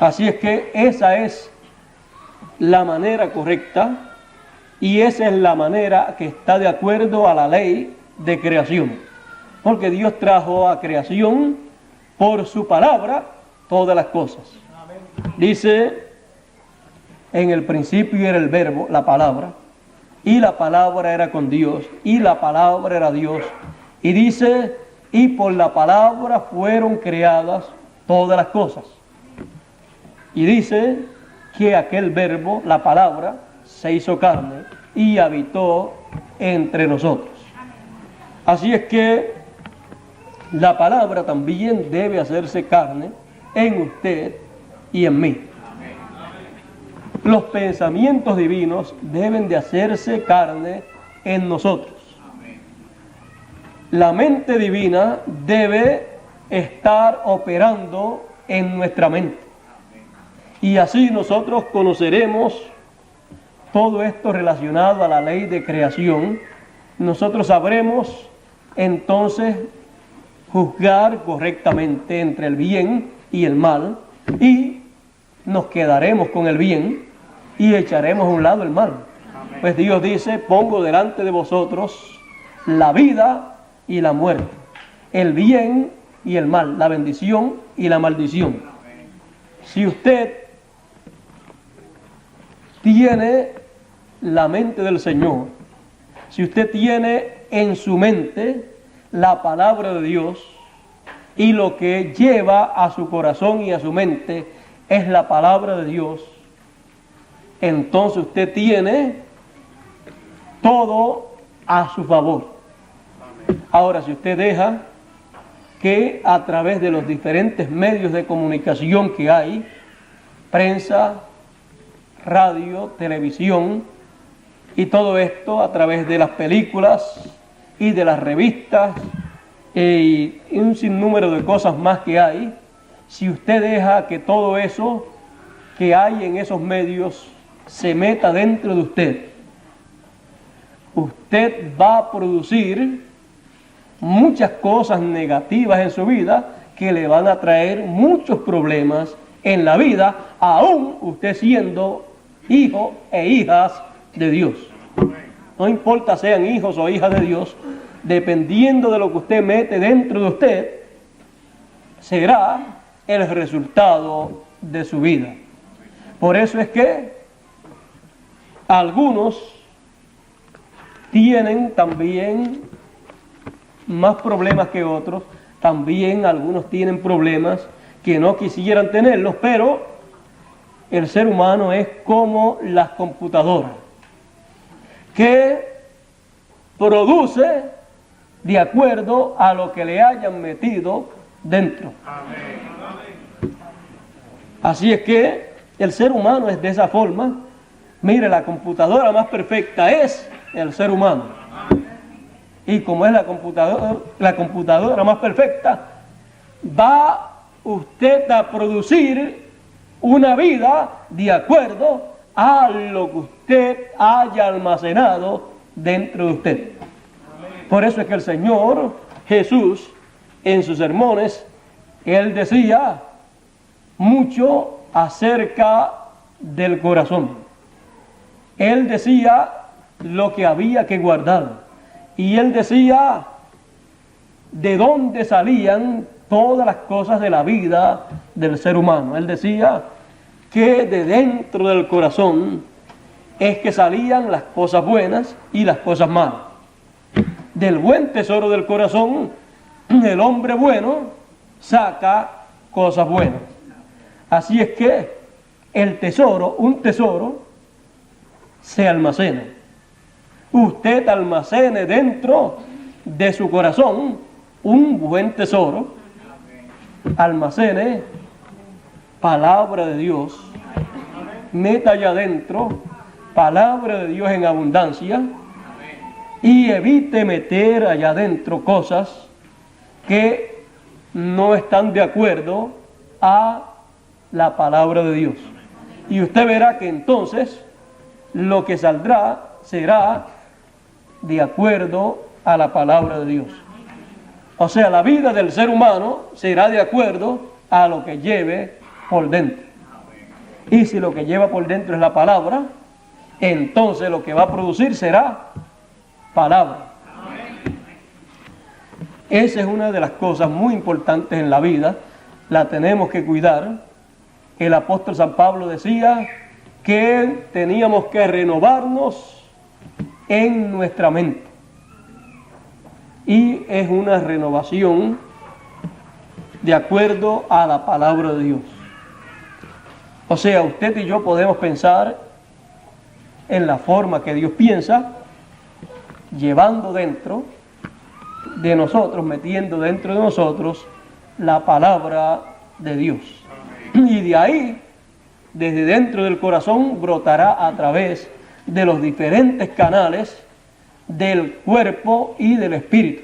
Así es que esa es la manera correcta y esa es la manera que está de acuerdo a la ley de creación. Porque Dios trajo a creación por su palabra todas las cosas. Dice, en el principio era el verbo, la palabra, y la palabra era con Dios, y la palabra era Dios. Y dice, y por la palabra fueron creadas todas las cosas. Y dice que aquel verbo, la palabra, se hizo carne y habitó entre nosotros. Así es que la palabra también debe hacerse carne en usted y en mí. Los pensamientos divinos deben de hacerse carne en nosotros. La mente divina debe estar operando en nuestra mente. Y así nosotros conoceremos todo esto relacionado a la ley de creación. Nosotros sabremos entonces juzgar correctamente entre el bien y el mal, y nos quedaremos con el bien y echaremos a un lado el mal. Pues Dios dice, pongo delante de vosotros la vida y la muerte, el bien y el mal, la bendición y la maldición. Si usted tiene la mente del Señor, si usted tiene en su mente la palabra de Dios y lo que lleva a su corazón y a su mente es la palabra de Dios, entonces usted tiene todo a su favor. Ahora, si usted deja que a través de los diferentes medios de comunicación que hay, prensa, radio, televisión y todo esto a través de las películas y de las revistas y un sinnúmero de cosas más que hay, si usted deja que todo eso que hay en esos medios se meta dentro de usted, usted va a producir muchas cosas negativas en su vida que le van a traer muchos problemas en la vida, aún usted siendo hijo e hijas de Dios. No importa sean hijos o hijas de Dios, dependiendo de lo que usted mete dentro de usted, será el resultado de su vida. Por eso es que algunos tienen también más problemas que otros, también algunos tienen problemas que no quisieran tenerlos, pero el ser humano es como las computadoras, que produce de acuerdo a lo que le hayan metido dentro. Así es que el ser humano es de esa forma. Mire, la computadora más perfecta es el ser humano. Y como es la computadora más perfecta, va usted a producir una vida de acuerdo a lo que usted haya almacenado dentro de usted. Por eso es que el Señor Jesús, en sus sermones, Él decía mucho acerca del corazón. Él decía lo que había que guardar. Y Él decía de dónde salían todas las cosas de la vida del ser humano. Él decía que de dentro del corazón es que salían las cosas buenas y las cosas malas. Del buen tesoro del corazón, el hombre bueno saca cosas buenas. Así es que el tesoro, un tesoro, se almacena. Usted almacene dentro de su corazón un buen tesoro, almacene palabra de Dios, meta allá adentro palabra de Dios en abundancia y evite meter allá adentro cosas que no están de acuerdo a la palabra de Dios. Y usted verá que entonces lo que saldrá será de acuerdo a la palabra de Dios. O sea, la vida del ser humano será de acuerdo a lo que lleve por dentro. Y si lo que lleva por dentro es la palabra, entonces lo que va a producir será palabra. Esa es una de las cosas muy importantes en la vida, la tenemos que cuidar. El apóstol San Pablo decía que teníamos que renovarnos en nuestra mente. Y es una renovación de acuerdo a la palabra de Dios. O sea, usted y yo podemos pensar en la forma que Dios piensa, llevando dentro de nosotros, metiendo dentro de nosotros la palabra de Dios. Y de ahí, desde dentro del corazón, brotará a través de los diferentes canales del cuerpo y del espíritu.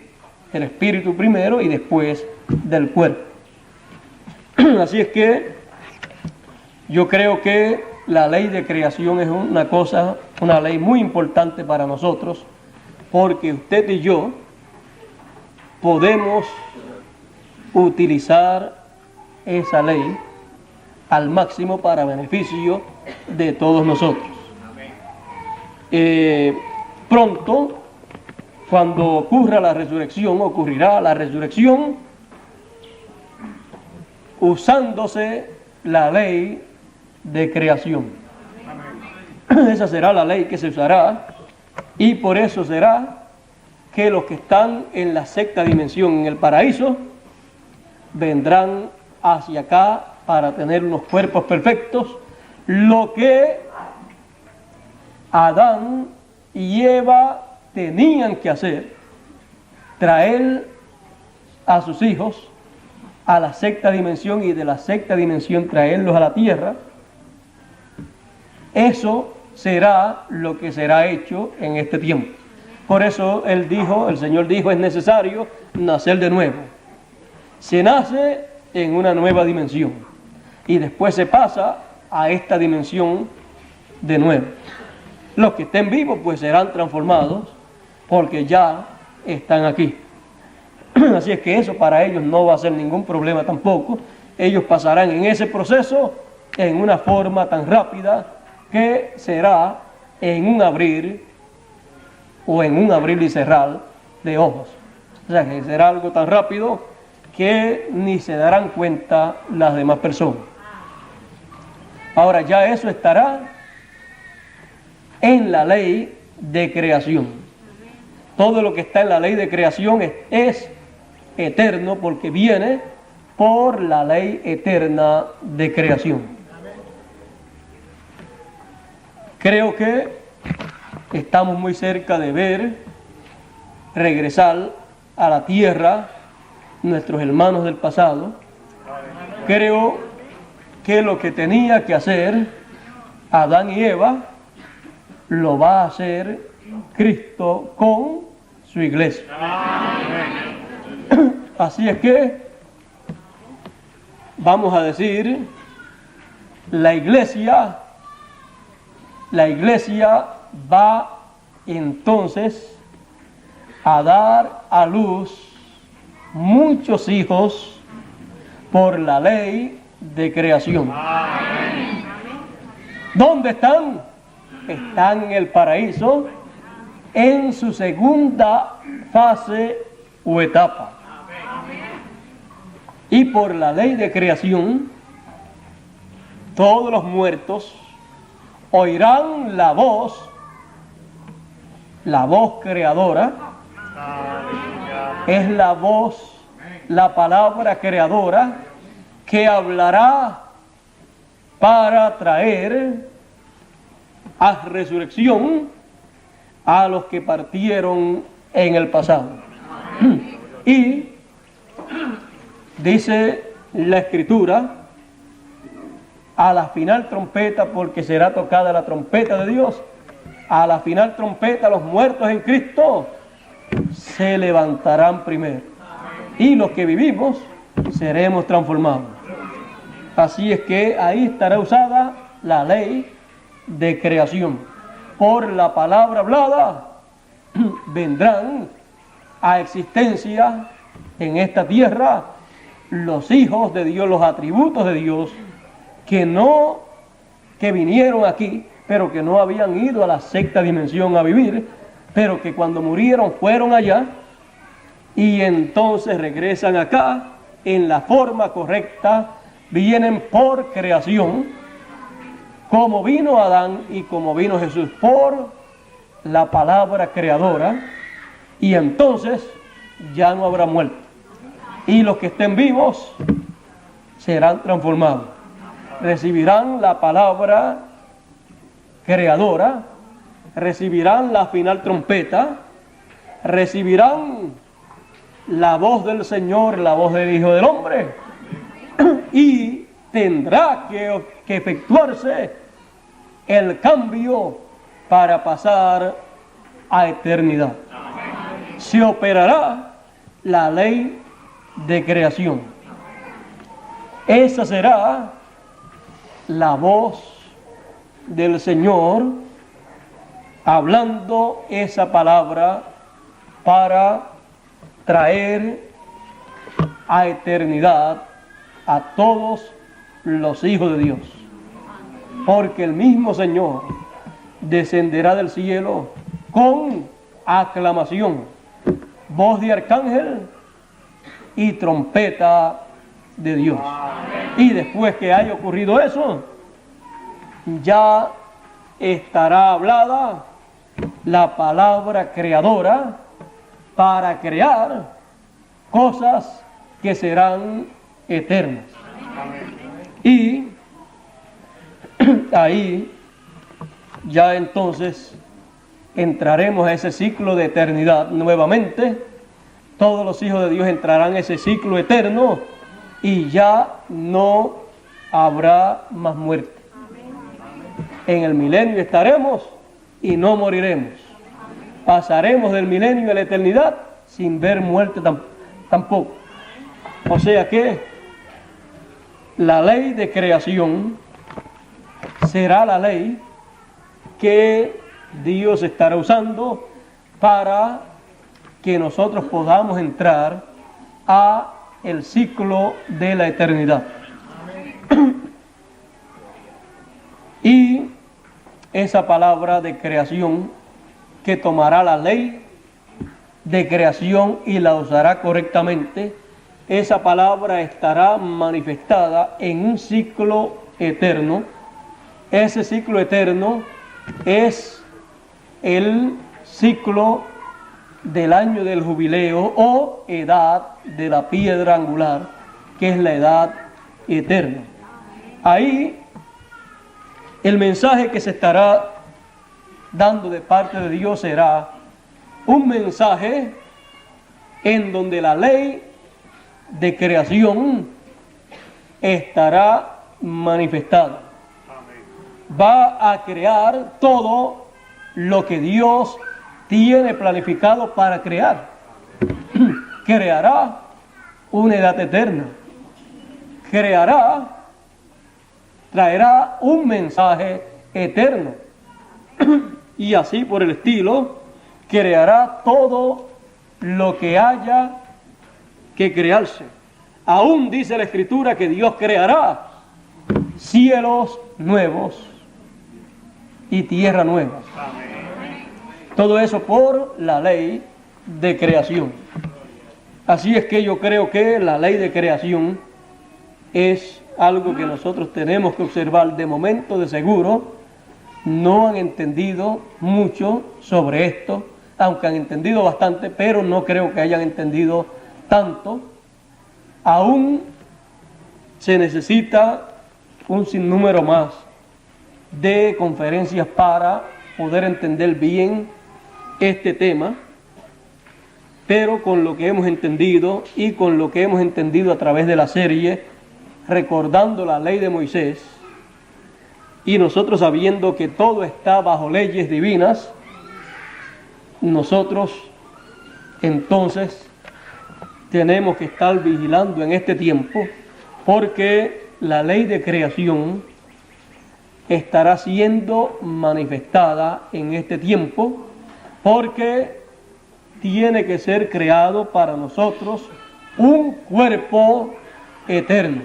El espíritu primero y después del cuerpo. Así es que yo creo que la ley de creación es una ley muy importante para nosotros, porque usted y yo podemos utilizar esa ley al máximo para beneficio de todos nosotros. Pronto, cuando ocurrirá la resurrección, usándose la ley de creación. Esa será la ley que se usará, y por eso será que los que están en la sexta dimensión, en el paraíso, vendrán hacia acá para tener unos cuerpos perfectos, lo que Adán y Eva tenían que hacer, traer a sus hijos a la sexta dimensión y de la sexta dimensión traerlos a la tierra. Eso será lo que será hecho en este tiempo. Por eso el Señor dijo, es necesario nacer de nuevo. Se nace en una nueva dimensión y después se pasa a esta dimensión de nuevo. Los que estén vivos pues serán transformados porque ya están aquí. Así es que eso para ellos no va a ser ningún problema tampoco. Ellos pasarán en ese proceso en una forma tan rápida que será en un abrir y cerrar de ojos. O sea que será algo tan rápido que ni se darán cuenta las demás personas. Ahora ya eso estará en la ley de creación. Todo lo que está en la ley de creación es eterno porque viene por la ley eterna de creación. Creo que estamos muy cerca de ver regresar a la tierra nuestros hermanos del pasado. Creo que lo que tenía que hacer Adán y Eva lo va a hacer Cristo con su iglesia. Así es que vamos a decir, la iglesia va entonces a dar a luz muchos hijos por la ley de creación. ¿Dónde están? Están en el paraíso en su segunda fase o etapa. Y por la ley de creación, todos los muertos oirán la voz creadora. Es la voz, la palabra creadora que hablará para traer a resurrección a los que partieron en el pasado. Y dice la Escritura, a la final trompeta, porque será tocada la trompeta de Dios, a la final trompeta los muertos en Cristo se levantarán primero. Y los que vivimos seremos transformados. Así es que ahí estará usada la ley de creación por la palabra hablada vendrán a existencia en esta tierra los hijos de Dios, los atributos de Dios, que vinieron aquí, pero que no habían ido a la sexta dimensión a vivir, pero que cuando murieron fueron allá y entonces regresan acá en la forma correcta, vienen por creación, como vino Adán y como vino Jesús, por la palabra creadora, y entonces ya no habrá muerte. Y los que estén vivos serán transformados, recibirán la palabra creadora, recibirán la final trompeta, recibirán la voz del Señor, la voz del Hijo del Hombre, y tendrá que efectuarse el cambio para pasar a eternidad. Se operará la ley de creación. Esa será la voz del Señor hablando esa palabra para traer a eternidad a todos los hijos de Dios. Porque el mismo Señor descenderá del cielo con aclamación, voz de arcángel y trompeta de Dios. Y después que haya ocurrido eso, ya estará hablada la palabra creadora para crear cosas que serán eternas. Y ahí ya entonces entraremos a ese ciclo de eternidad nuevamente. Todos los hijos de Dios entrarán en ese ciclo eterno y ya no habrá más muerte. En el milenio estaremos y no moriremos. Pasaremos del milenio a la eternidad sin ver muerte tampoco. O sea que la ley de creación será la ley que Dios estará usando para que nosotros podamos entrar a el ciclo de la eternidad. Y esa palabra de creación que tomará la ley de creación y la usará correctamente, esa palabra estará manifestada en un ciclo eterno. Ese ciclo eterno es el ciclo del año del jubileo o edad de la piedra angular, que es la edad eterna. Ahí el mensaje que se estará dando de parte de Dios será un mensaje en donde la ley de creación estará manifestada. Va a crear todo lo que Dios tiene planificado para crear. Creará una edad eterna. Traerá un mensaje eterno. Y así por el estilo, creará todo lo que haya que crearse. Aún dice la Escritura que Dios creará cielos nuevos y tierra nueva. Todo eso por la ley de creación. Así es que yo creo que la ley de creación es algo que nosotros tenemos que observar. De momento, de seguro, no han entendido mucho sobre esto, aunque han entendido bastante, pero no creo que hayan entendido tanto. Aún se necesita un sinnúmero más de conferencias para poder entender bien este tema, pero con lo que hemos entendido y con lo que hemos entendido a través de la serie Recordando la Ley de Moisés, y nosotros sabiendo que todo está bajo leyes divinas, nosotros entonces tenemos que estar vigilando en este tiempo, porque la ley de creación estará siendo manifestada en este tiempo, porque tiene que ser creado para nosotros un cuerpo eterno.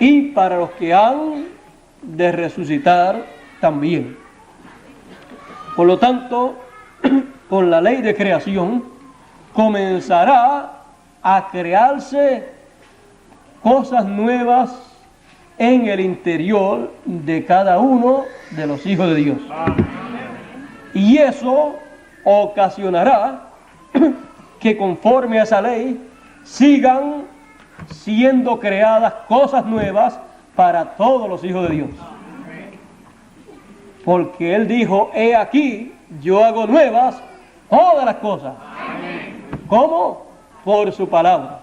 Y para los que han de resucitar también. Por lo tanto, con la ley de creación comenzará a crearse cosas nuevas en el interior de cada uno de los hijos de Dios. Y eso ocasionará que conforme a esa ley sigan siendo creadas cosas nuevas para todos los hijos de Dios. Porque Él dijo, he aquí, yo hago nuevas todas las cosas. ¿Cómo? Por su palabra.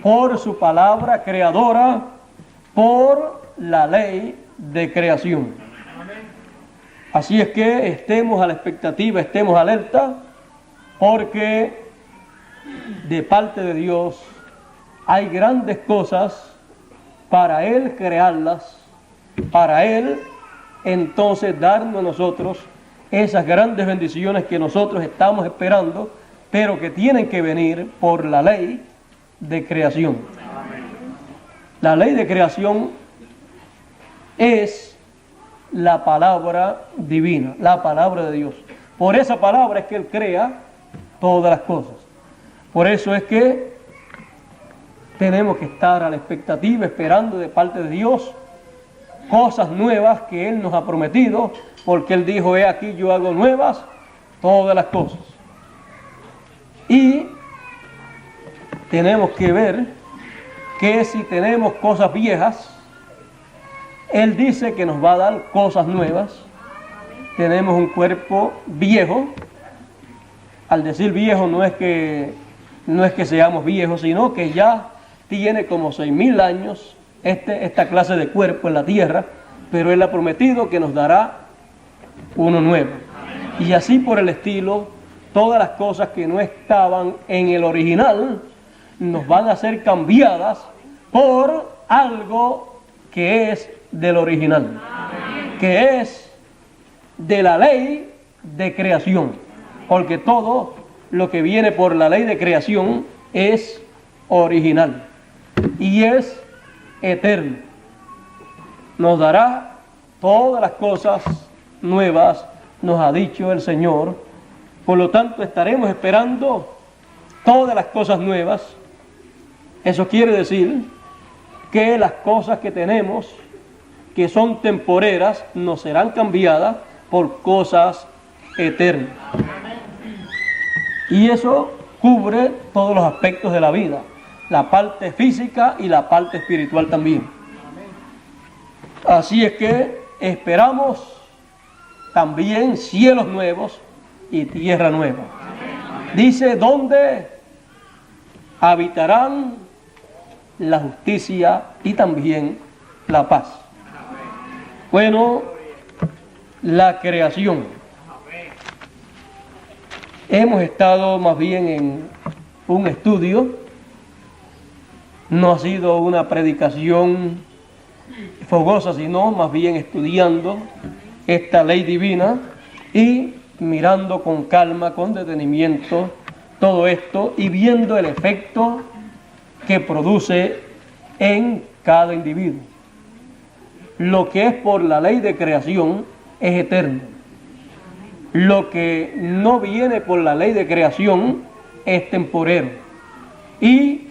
Por su palabra creadora, por la ley de creación. Así es que estemos a la expectativa, estemos alerta, porque de parte de Dios hay grandes cosas para Él crearlas, para Él entonces darnos a nosotros esas grandes bendiciones que nosotros estamos esperando, pero que tienen que venir por la ley de creación. La ley de creación es la palabra divina, la palabra de Dios. Por esa palabra es que Él crea todas las cosas. Por eso es que tenemos que estar a la expectativa, esperando de parte de Dios cosas nuevas que Él nos ha prometido, porque Él dijo, he aquí yo hago nuevas todas las cosas. Y tenemos que ver que si tenemos cosas viejas, Él dice que nos va a dar cosas nuevas. Tenemos un cuerpo viejo. Al decir viejo no es que seamos viejos, sino que ya tiene como 6.000 años esta clase de cuerpo en la tierra, pero Él ha prometido que nos dará uno nuevo. Y así por el estilo, todas las cosas que no estaban en el original nos van a ser cambiadas por algo que es del original, que es de la ley de creación, porque todo lo que viene por la ley de creación es original y es eterno. Nos dará todas las cosas nuevas, nos ha dicho el Señor. Por lo tanto, estaremos esperando todas las cosas nuevas. Eso quiere decir que las cosas que tenemos, que son temporeras, no serán cambiadas por cosas eternas. Y eso cubre todos los aspectos de la vida, la parte física y la parte espiritual también. Así es que esperamos también cielos nuevos y tierra nueva. Dice, donde habitarán la justicia y también la paz. Bueno, la creación. Hemos estado más bien en un estudio, no ha sido una predicación fogosa, sino más bien estudiando esta ley divina y mirando con calma, con detenimiento todo esto y viendo el efecto que produce en cada individuo. Lo que es por la ley de creación es eterno. Lo que no viene por la ley de creación es temporero y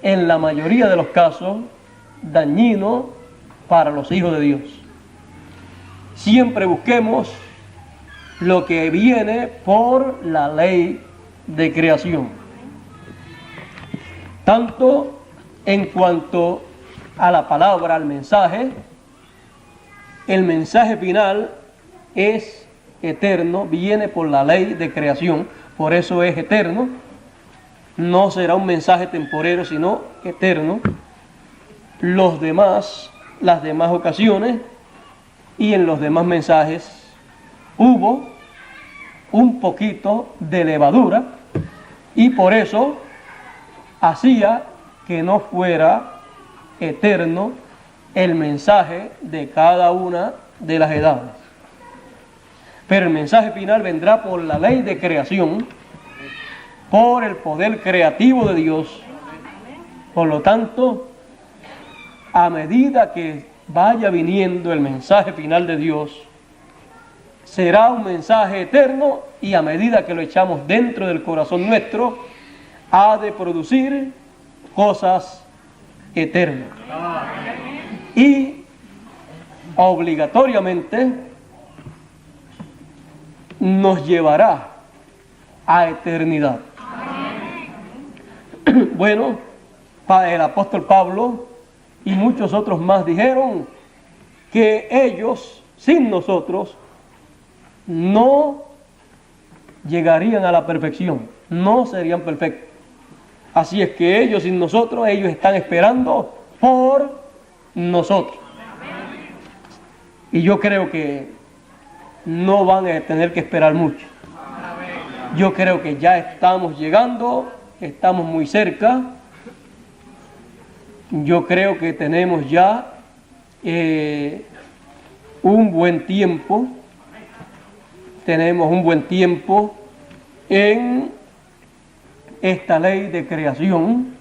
en la mayoría de los casos dañino para los hijos de Dios. Siempre busquemos lo que viene por la ley de creación, tanto en cuanto a la palabra, al mensaje. El mensaje final es eterno, viene por la ley de creación, por eso es eterno. No será un mensaje temporero, sino eterno. Las demás ocasiones y en los demás mensajes hubo un poquito de levadura y por eso hacía que no fuera eterno el mensaje de cada una de las edades. Pero el mensaje final vendrá por la ley de creación, por el poder creativo de Dios. Por lo tanto, a medida que vaya viniendo el mensaje final de Dios, será un mensaje eterno, y a medida que lo echamos dentro del corazón nuestro, ha de producir cosas eternas. Y obligatoriamente nos llevará a eternidad. Bueno, el apóstol Pablo y muchos otros más dijeron que ellos, sin nosotros, no llegarían a la perfección, no serían perfectos. Así es que ellos, sin nosotros, ellos están esperando por nosotros. Y yo creo que no van a tener que esperar mucho. Yo creo que ya estamos llegando, estamos muy cerca. Yo creo que tenemos ya un buen tiempo. Tenemos un buen tiempo en esta ley de creación.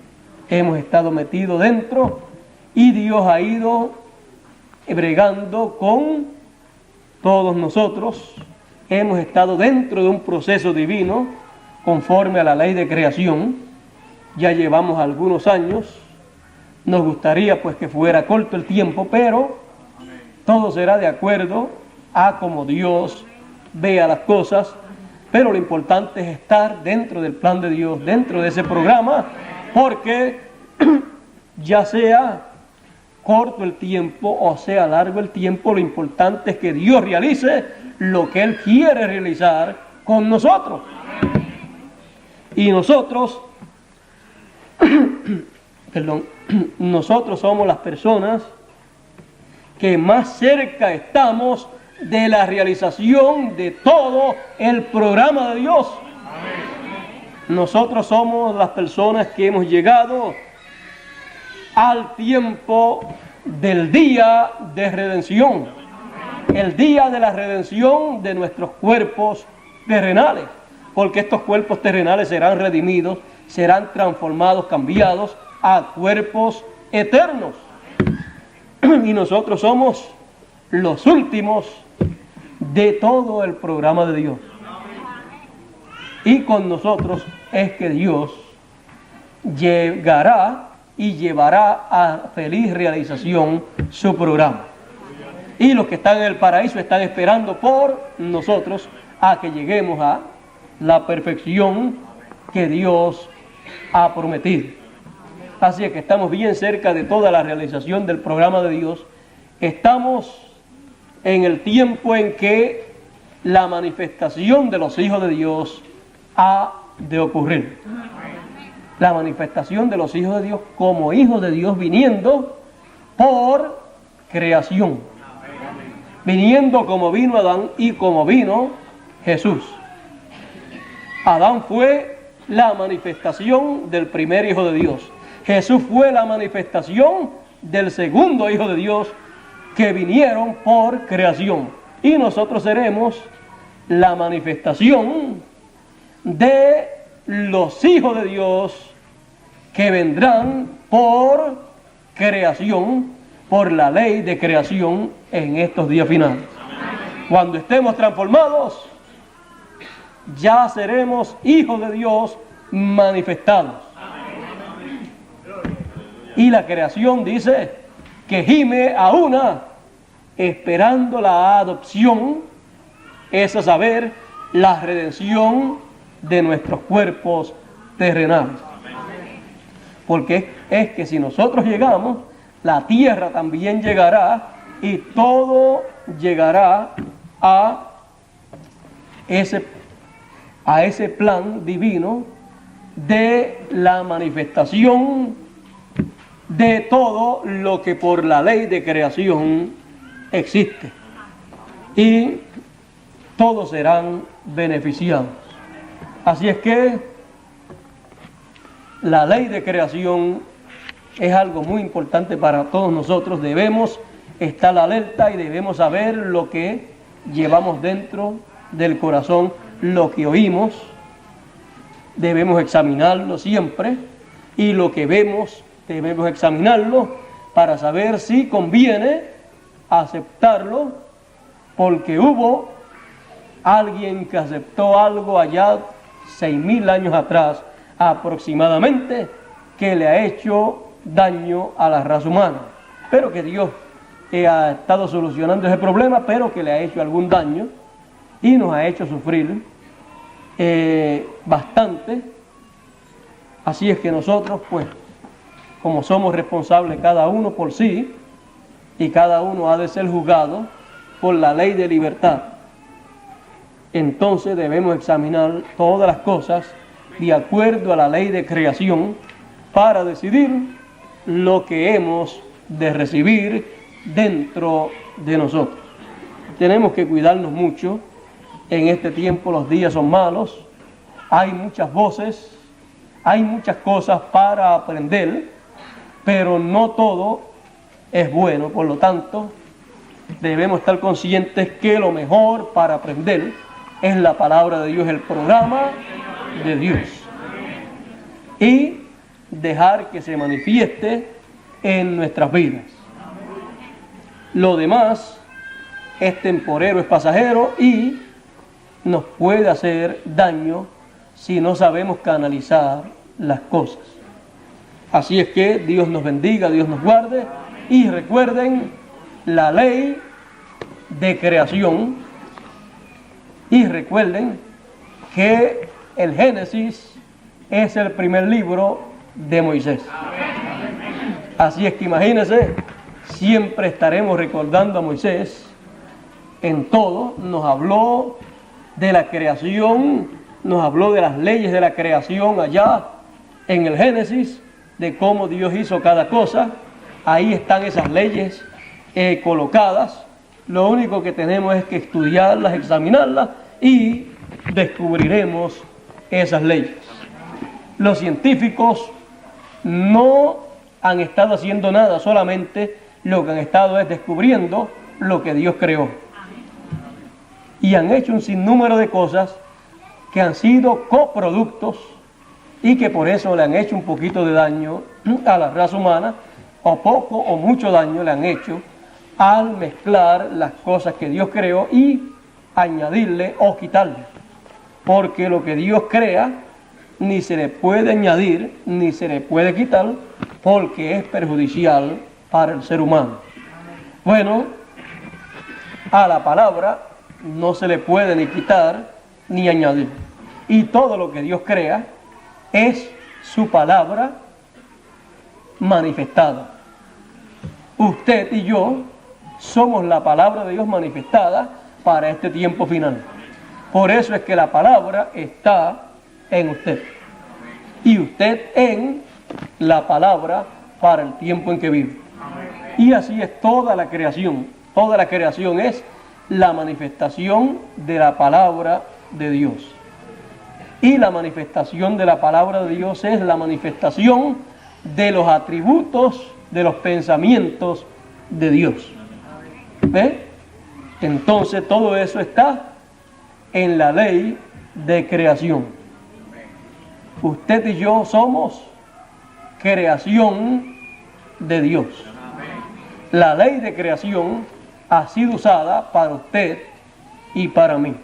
Hemos estado metidos dentro y Dios ha ido bregando con todos nosotros. Hemos estado dentro de un proceso divino conforme a la ley de creación. Ya llevamos algunos años. Nos gustaría pues que fuera corto el tiempo, pero todo será de acuerdo a como Dios vea las cosas. Pero lo importante es estar dentro del plan de Dios, dentro de ese programa, porque ya sea corto el tiempo o sea largo el tiempo, lo importante es que Dios realice lo que Él quiere realizar con nosotros. Y nosotros, nosotros somos las personas que más cerca estamos de la realización de todo el programa de Dios. Nosotros somos las personas que hemos llegado al tiempo del día de redención, el día de la redención de nuestros cuerpos terrenales, porque estos cuerpos terrenales serán redimidos, serán transformados, cambiados a cuerpos eternos. Y nosotros somos los últimos de todo el programa de Dios. Y con nosotros es que Dios llegará y llevará a feliz realización su programa. Y los que están en el paraíso están esperando por nosotros a que lleguemos a la perfección que Dios ha prometido. Así es que estamos bien cerca de toda la realización del programa de Dios. Estamos en el tiempo en que la manifestación de los hijos de Dios ha de ocurrir. La manifestación de los hijos de Dios como hijos de Dios viniendo por creación. Viniendo como vino Adán y como vino Jesús. Adán fue la manifestación del primer hijo de Dios. Jesús fue la manifestación del segundo hijo de Dios, que vinieron por creación. Y nosotros seremos la manifestación de los hijos de Dios que vendrán por creación, por la ley de creación en estos días finales. Cuando estemos transformados, ya seremos hijos de Dios manifestados. Y la creación dice que gime a una esperando la adopción, es a saber, la redención de nuestros cuerpos terrenales. Porque es que si nosotros llegamos, la tierra también llegará y todo llegará a ese plan divino de la manifestación de todo lo que por la ley de creación existe. Y todos serán beneficiados. Así es que la ley de creación es algo muy importante para todos nosotros. Debemos estar alerta y debemos saber lo que llevamos dentro del corazón lo que oímos, debemos examinarlo siempre, y lo que vemos debemos examinarlo para saber si conviene aceptarlo, porque hubo alguien que aceptó algo allá 6.000 años atrás aproximadamente, que le ha hecho daño a la raza humana, pero que Dios ha estado solucionando ese problema, pero que le ha hecho algún daño y nos ha hecho sufrir bastante. Así es que nosotros, pues, como somos responsables cada uno por sí, y cada uno ha de ser juzgado por la ley de libertad, entonces debemos examinar todas las cosas de acuerdo a la ley de creación para decidir lo que hemos de recibir dentro de nosotros. Tenemos que cuidarnos mucho. En este tiempo los días son malos, hay muchas voces, hay muchas cosas para aprender, pero no todo es bueno. Por lo tanto, debemos estar conscientes que lo mejor para aprender es la palabra de Dios, el programa de Dios, y dejar que se manifieste en nuestras vidas. Lo demás es temporero, es pasajero y nos puede hacer daño si no sabemos canalizar las cosas. Así es que Dios nos bendiga, Dios nos guarde, y recuerden la ley de creación, y recuerden que el Génesis es el primer libro de Moisés. Así es que imagínense, siempre estaremos recordando a Moisés en todo. Nos habló de la creación, nos habló de las leyes de la creación allá en el Génesis, de cómo Dios hizo cada cosa. Ahí están esas leyes colocadas. Lo único que tenemos es que estudiarlas, examinarlas, y descubriremos esas leyes. Los científicos no han estado haciendo nada, solamente lo que han estado es descubriendo lo que Dios creó. Y han hecho un sinnúmero de cosas que han sido coproductos y que por eso le han hecho un poquito de daño a la raza humana, o poco o mucho daño le han hecho al mezclar las cosas que Dios creó y añadirle o quitarle. Porque lo que Dios crea ni se le puede añadir ni se le puede quitar, porque es perjudicial para el ser humano. Bueno, a la palabra no se le puede ni quitar ni añadir. Y todo lo que Dios crea es su palabra manifestada. Usted y yo somos la palabra de Dios manifestada para este tiempo final. Por eso es que la palabra está en usted, y usted en la palabra para el tiempo en que vive. Y así es toda la creación. Toda la creación es la manifestación de la palabra de Dios. Y la manifestación de la palabra de Dios es la manifestación de los atributos, de los pensamientos de Dios. ¿Ve? Entonces todo eso está en la ley de creación. Usted y yo somos creación de Dios. La ley de creación ha sido usada para usted y para mí.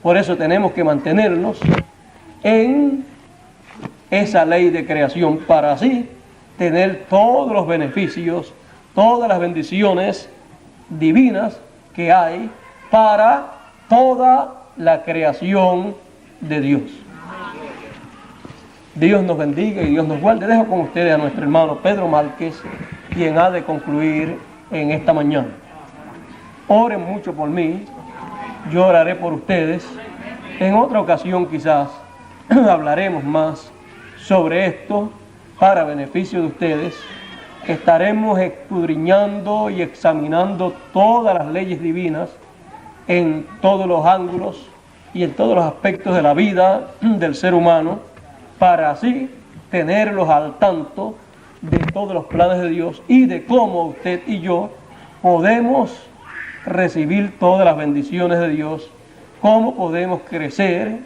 Por eso tenemos que mantenernos en esa ley de creación, para así tener todos los beneficios, todas las bendiciones divinas que hay para toda la creación de Dios. Dios nos bendiga y Dios nos guarde. Dejo con ustedes a nuestro hermano Pedro Márquez, quien ha de concluir en esta mañana. Oren mucho por mí, yo oraré por ustedes. En otra ocasión quizás hablaremos más sobre esto para beneficio de ustedes. Estaremos escudriñando y examinando todas las leyes divinas en todos los ángulos y en todos los aspectos de la vida del ser humano, para así tenerlos al tanto de todos los planes de Dios y de cómo usted y yo podemos recibir todas las bendiciones de Dios cómo podemos crecer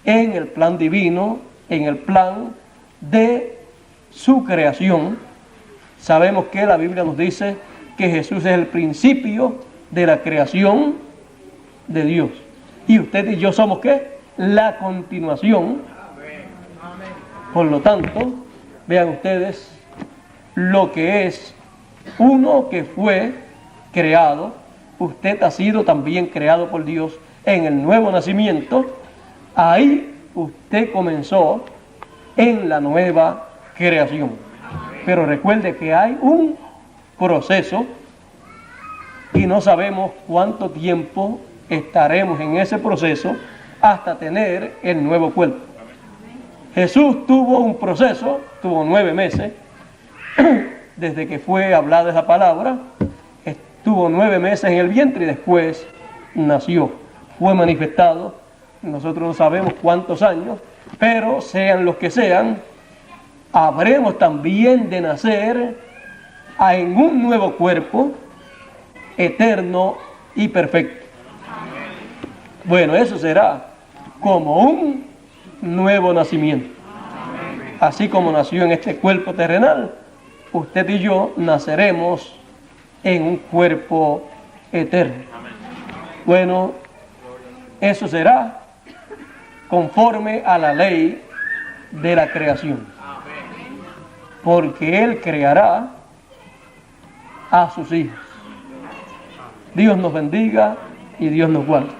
en el plan divino, en el plan de su creación. Sabemos que la Biblia nos dice que Jesús es el principio de la creación de Dios. Y usted y yo somos ¿qué? La continuación. Por lo tanto, vean ustedes lo que es uno que fue creado. Usted ha sido también creado por Dios en el nuevo nacimiento. Ahí usted comenzó en la nueva creación. Pero recuerde que hay un proceso y no sabemos cuánto tiempo estaremos en ese proceso hasta tener el nuevo cuerpo. Jesús tuvo un proceso, tuvo 9 meses, desde que fue hablada esa palabra, estuvo 9 meses en el vientre y después nació, fue manifestado. Nosotros no sabemos cuántos años, pero sean los que sean, habremos también de nacer en un nuevo cuerpo eterno y perfecto. Bueno, eso será como un nuevo nacimiento. Así como nació en este cuerpo terrenal, usted y yo naceremos en un cuerpo eterno. Bueno, eso será conforme a la ley de la creación, porque Él creará a sus hijos. Dios nos bendiga y Dios nos guarde.